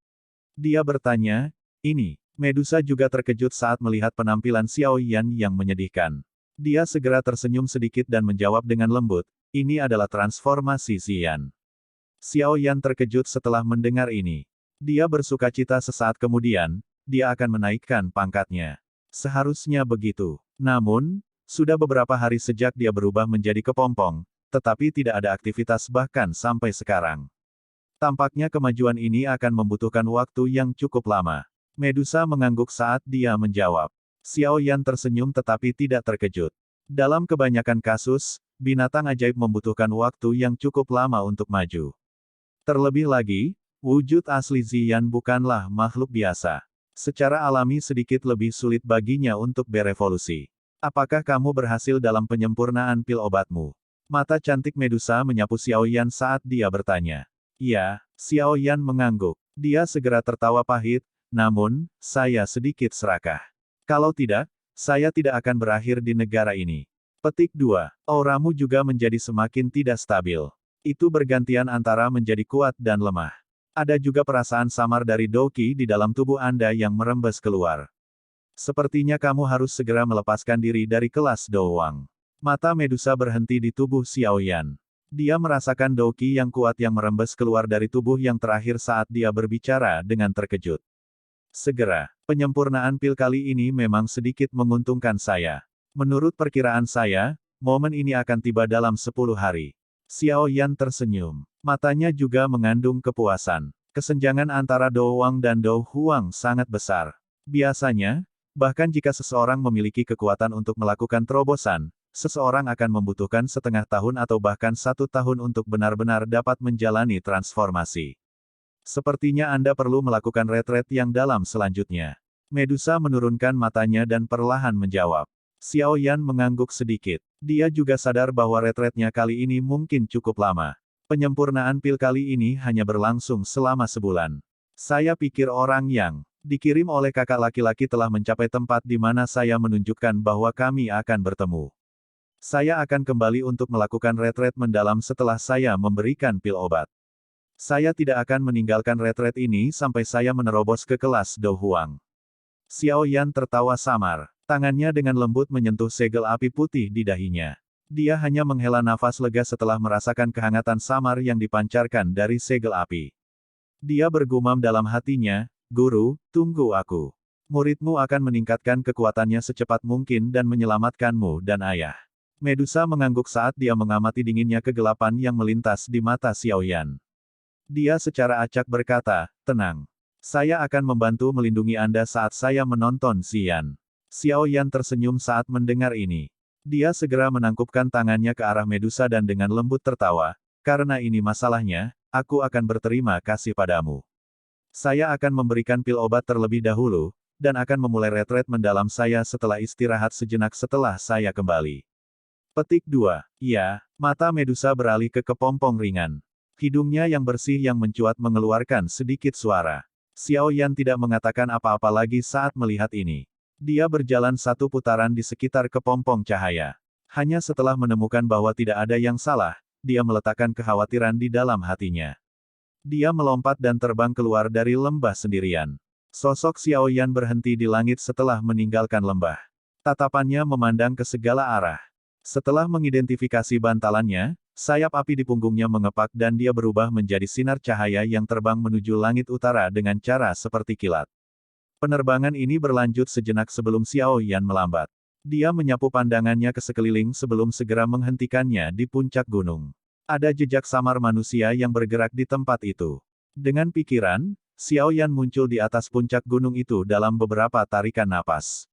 Dia bertanya, ini. Medusa juga terkejut saat melihat penampilan Xiao Yan yang menyedihkan. Dia segera tersenyum sedikit dan menjawab dengan lembut, ini adalah transformasi Xian. Xiao Yan terkejut setelah mendengar ini. Dia bersukacita sesaat kemudian, dia akan menaikkan pangkatnya. Seharusnya begitu. Namun, sudah beberapa hari sejak dia berubah menjadi kepompong, tetapi tidak ada aktivitas bahkan sampai sekarang. Tampaknya kemajuan ini akan membutuhkan waktu yang cukup lama. Medusa mengangguk saat dia menjawab. Xiao Yan tersenyum tetapi tidak terkejut. Dalam kebanyakan kasus, binatang ajaib membutuhkan waktu yang cukup lama untuk maju. Terlebih lagi, wujud asli Ziyan bukanlah makhluk biasa. Secara alami sedikit lebih sulit baginya untuk berevolusi. Apakah kamu berhasil dalam penyempurnaan pil obatmu? Mata cantik Medusa menyapu Xiao Yan saat dia bertanya. Iya, Xiao Yan mengangguk. Dia segera tertawa pahit, namun, saya sedikit serakah. Kalau tidak, saya tidak akan berakhir di negara ini. Petik 2. Auramu juga menjadi semakin tidak stabil. Itu bergantian antara menjadi kuat dan lemah. Ada juga perasaan samar dari Doqi di dalam tubuh Anda yang merembes keluar. Sepertinya kamu harus segera melepaskan diri dari kelas Doang. Mata Medusa berhenti di tubuh Xiao Yan. Dia merasakan Doqi yang kuat yang merembes keluar dari tubuh yang terakhir saat dia berbicara dengan terkejut. Segera, penyempurnaan pil kali ini memang sedikit menguntungkan saya. Menurut perkiraan saya, momen ini akan tiba dalam 10 hari. Xiao Yan tersenyum. Matanya juga mengandung kepuasan. Kesenjangan antara Do Wang dan Do Huang sangat besar. Biasanya, bahkan jika seseorang memiliki kekuatan untuk melakukan terobosan, seseorang akan membutuhkan setengah tahun atau bahkan 1 tahun untuk benar-benar dapat menjalani transformasi. Sepertinya Anda perlu melakukan retret yang dalam selanjutnya. Medusa menurunkan matanya dan perlahan menjawab. Xiao Yan mengangguk sedikit. Dia juga sadar bahwa retretnya kali ini mungkin cukup lama. Penyempurnaan pil kali ini hanya berlangsung selama sebulan. Saya pikir orang yang dikirim oleh kakak laki-laki telah mencapai tempat di mana saya menunjukkan bahwa kami akan bertemu. Saya akan kembali untuk melakukan retret mendalam setelah saya memberikan pil obat. Saya tidak akan meninggalkan retret ini sampai saya menerobos ke kelas Do Huang. Xiao Yan tertawa samar. Tangannya dengan lembut menyentuh segel api putih di dahinya. Dia hanya menghela nafas lega setelah merasakan kehangatan samar yang dipancarkan dari segel api. Dia bergumam dalam hatinya, Guru, tunggu aku. Muridmu akan meningkatkan kekuatannya secepat mungkin dan menyelamatkanmu dan ayah. Medusa mengangguk saat dia mengamati dinginnya kegelapan yang melintas di mata Xiao Yan. Dia secara acak berkata, tenang. Saya akan membantu melindungi Anda saat saya menonton Xian. Xiao Yan tersenyum saat mendengar ini. Dia segera menangkupkan tangannya ke arah Medusa dan dengan lembut tertawa, karena ini masalahnya, aku akan berterima kasih padamu. Saya akan memberikan pil obat terlebih dahulu, dan akan memulai retret mendalam saya setelah istirahat sejenak setelah saya kembali. Petik 2. Iya, mata Medusa beralih ke kepompong ringan. Hidungnya yang bersih yang mencuat mengeluarkan sedikit suara. Xiao Yan tidak mengatakan apa-apa lagi saat melihat ini. Dia berjalan satu putaran di sekitar kepompong cahaya. Hanya setelah menemukan bahwa tidak ada yang salah, dia meletakkan kekhawatiran di dalam hatinya. Dia melompat dan terbang keluar dari lembah sendirian. Sosok Xiao Yan berhenti di langit setelah meninggalkan lembah. Tatapannya memandang ke segala arah. Setelah mengidentifikasi bantalannya, sayap api di punggungnya mengepak dan dia berubah menjadi sinar cahaya yang terbang menuju langit utara dengan cara seperti kilat. Penerbangan ini berlanjut sejenak sebelum Xiao Yan melambat. Dia menyapu pandangannya ke sekeliling sebelum segera menghentikannya di puncak gunung. Ada jejak samar manusia yang bergerak di tempat itu. Dengan pikiran, Xiao Yan muncul di atas puncak gunung itu dalam beberapa tarikan napas.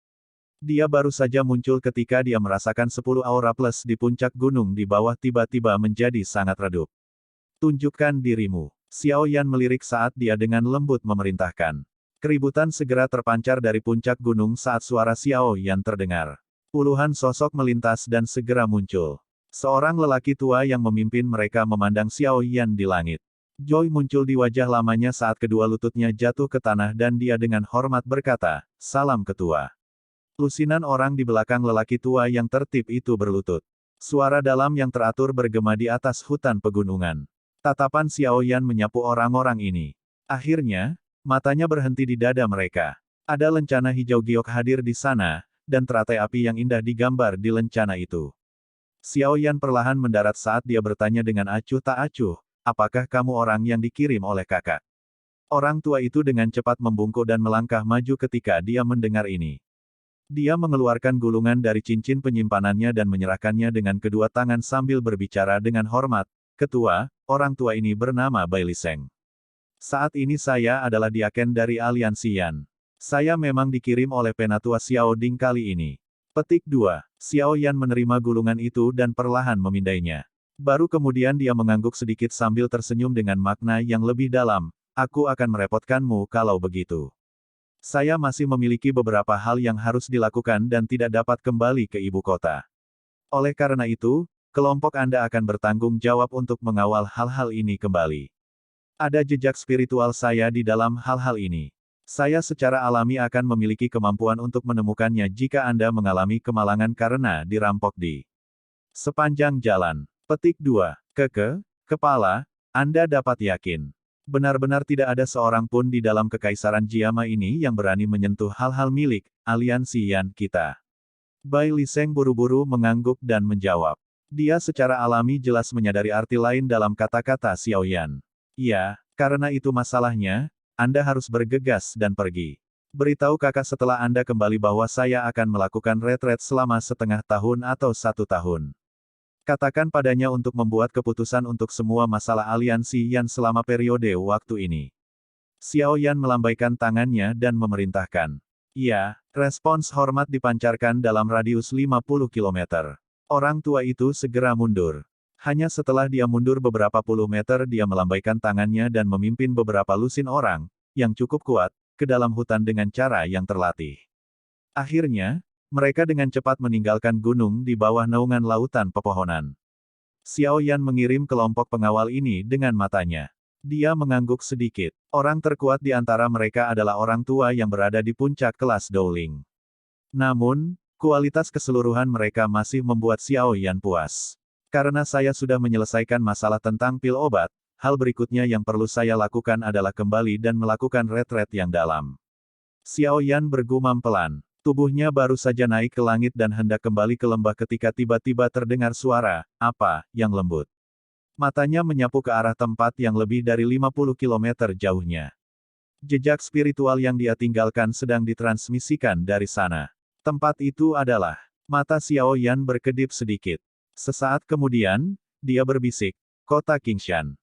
Dia baru saja muncul ketika dia merasakan 10 aura plus di puncak gunung di bawah tiba-tiba menjadi sangat redup. Tunjukkan dirimu. Xiao Yan melirik saat dia dengan lembut memerintahkan. Keributan segera terpancar dari puncak gunung saat suara Xiao Yan terdengar. Puluhan sosok melintas dan segera muncul. Seorang lelaki tua yang memimpin mereka memandang Xiao Yan di langit. Joy muncul di wajah lamanya saat kedua lututnya jatuh ke tanah dan dia dengan hormat berkata, "Salam ketua." Lusinan orang di belakang lelaki tua yang tertib itu berlutut. Suara dalam yang teratur bergema di atas hutan pegunungan. Tatapan Xiao Yan menyapu orang-orang ini. Akhirnya, matanya berhenti di dada mereka. Ada lencana hijau giok hadir di sana, dan teratai api yang indah digambar di lencana itu. Xiao Yan perlahan mendarat saat dia bertanya dengan acuh tak acuh, "Apakah kamu orang yang dikirim oleh kakak?" Orang tua itu dengan cepat membungkuk dan melangkah maju ketika dia mendengar ini. Dia mengeluarkan gulungan dari cincin penyimpanannya dan menyerahkannya dengan kedua tangan sambil berbicara dengan hormat, "Ketua, orang tua ini bernama Bai Liseng. Saat ini saya adalah diaken dari Aliansi Yan. Saya memang dikirim oleh Penatua Xiao Ding kali ini." Petik 2. Xiao Yan menerima gulungan itu dan perlahan memindainya. Baru kemudian dia mengangguk sedikit sambil tersenyum dengan makna yang lebih dalam, "Aku akan merepotkanmu kalau begitu. Saya masih memiliki beberapa hal yang harus dilakukan dan tidak dapat kembali ke ibu kota. Oleh karena itu, kelompok Anda akan bertanggung jawab untuk mengawal hal-hal ini kembali. Ada jejak spiritual saya di dalam hal-hal ini. Saya secara alami akan memiliki kemampuan untuk menemukannya jika Anda mengalami kemalangan karena dirampok di sepanjang jalan." Petik 2. Kepala, Anda dapat yakin. Benar-benar tidak ada seorang pun di dalam kekaisaran Jiama ini yang berani menyentuh hal-hal milik Aliansi Yan kita. Bai Liseng buru-buru mengangguk dan menjawab. Dia secara alami jelas menyadari arti lain dalam kata-kata Xiao Yan. "Iya, karena itu masalahnya, Anda harus bergegas dan pergi. Beritahu kakak setelah Anda kembali bahwa saya akan melakukan retret selama setengah tahun atau 1 tahun. Katakan padanya untuk membuat keputusan untuk semua masalah aliansi Yan selama periode waktu ini." Xiao Yan melambaikan tangannya dan memerintahkan. "Iya." Respons hormat dipancarkan dalam radius 50 km. Orang tua itu segera mundur. Hanya setelah dia mundur beberapa puluh meter dia melambaikan tangannya dan memimpin beberapa lusin orang, yang cukup kuat, ke dalam hutan dengan cara yang terlatih. Akhirnya, mereka dengan cepat meninggalkan gunung di bawah naungan lautan pepohonan. Xiao Yan mengirim kelompok pengawal ini dengan matanya. Dia mengangguk sedikit. Orang terkuat di antara mereka adalah orang tua yang berada di puncak kelas Dowling. Namun, kualitas keseluruhan mereka masih membuat Xiao Yan puas. "Karena saya sudah menyelesaikan masalah tentang pil obat, hal berikutnya yang perlu saya lakukan adalah kembali dan melakukan retret yang dalam." Xiao Yan bergumam pelan. Tubuhnya baru saja naik ke langit dan hendak kembali ke lembah ketika tiba-tiba terdengar suara, "Apa," yang lembut. Matanya menyapu ke arah tempat yang lebih dari 50 km jauhnya. Jejak spiritual yang dia tinggalkan sedang ditransmisikan dari sana. Tempat itu adalah. Mata Xiao Yan berkedip sedikit. Sesaat kemudian, dia berbisik, "Kota Qingshan."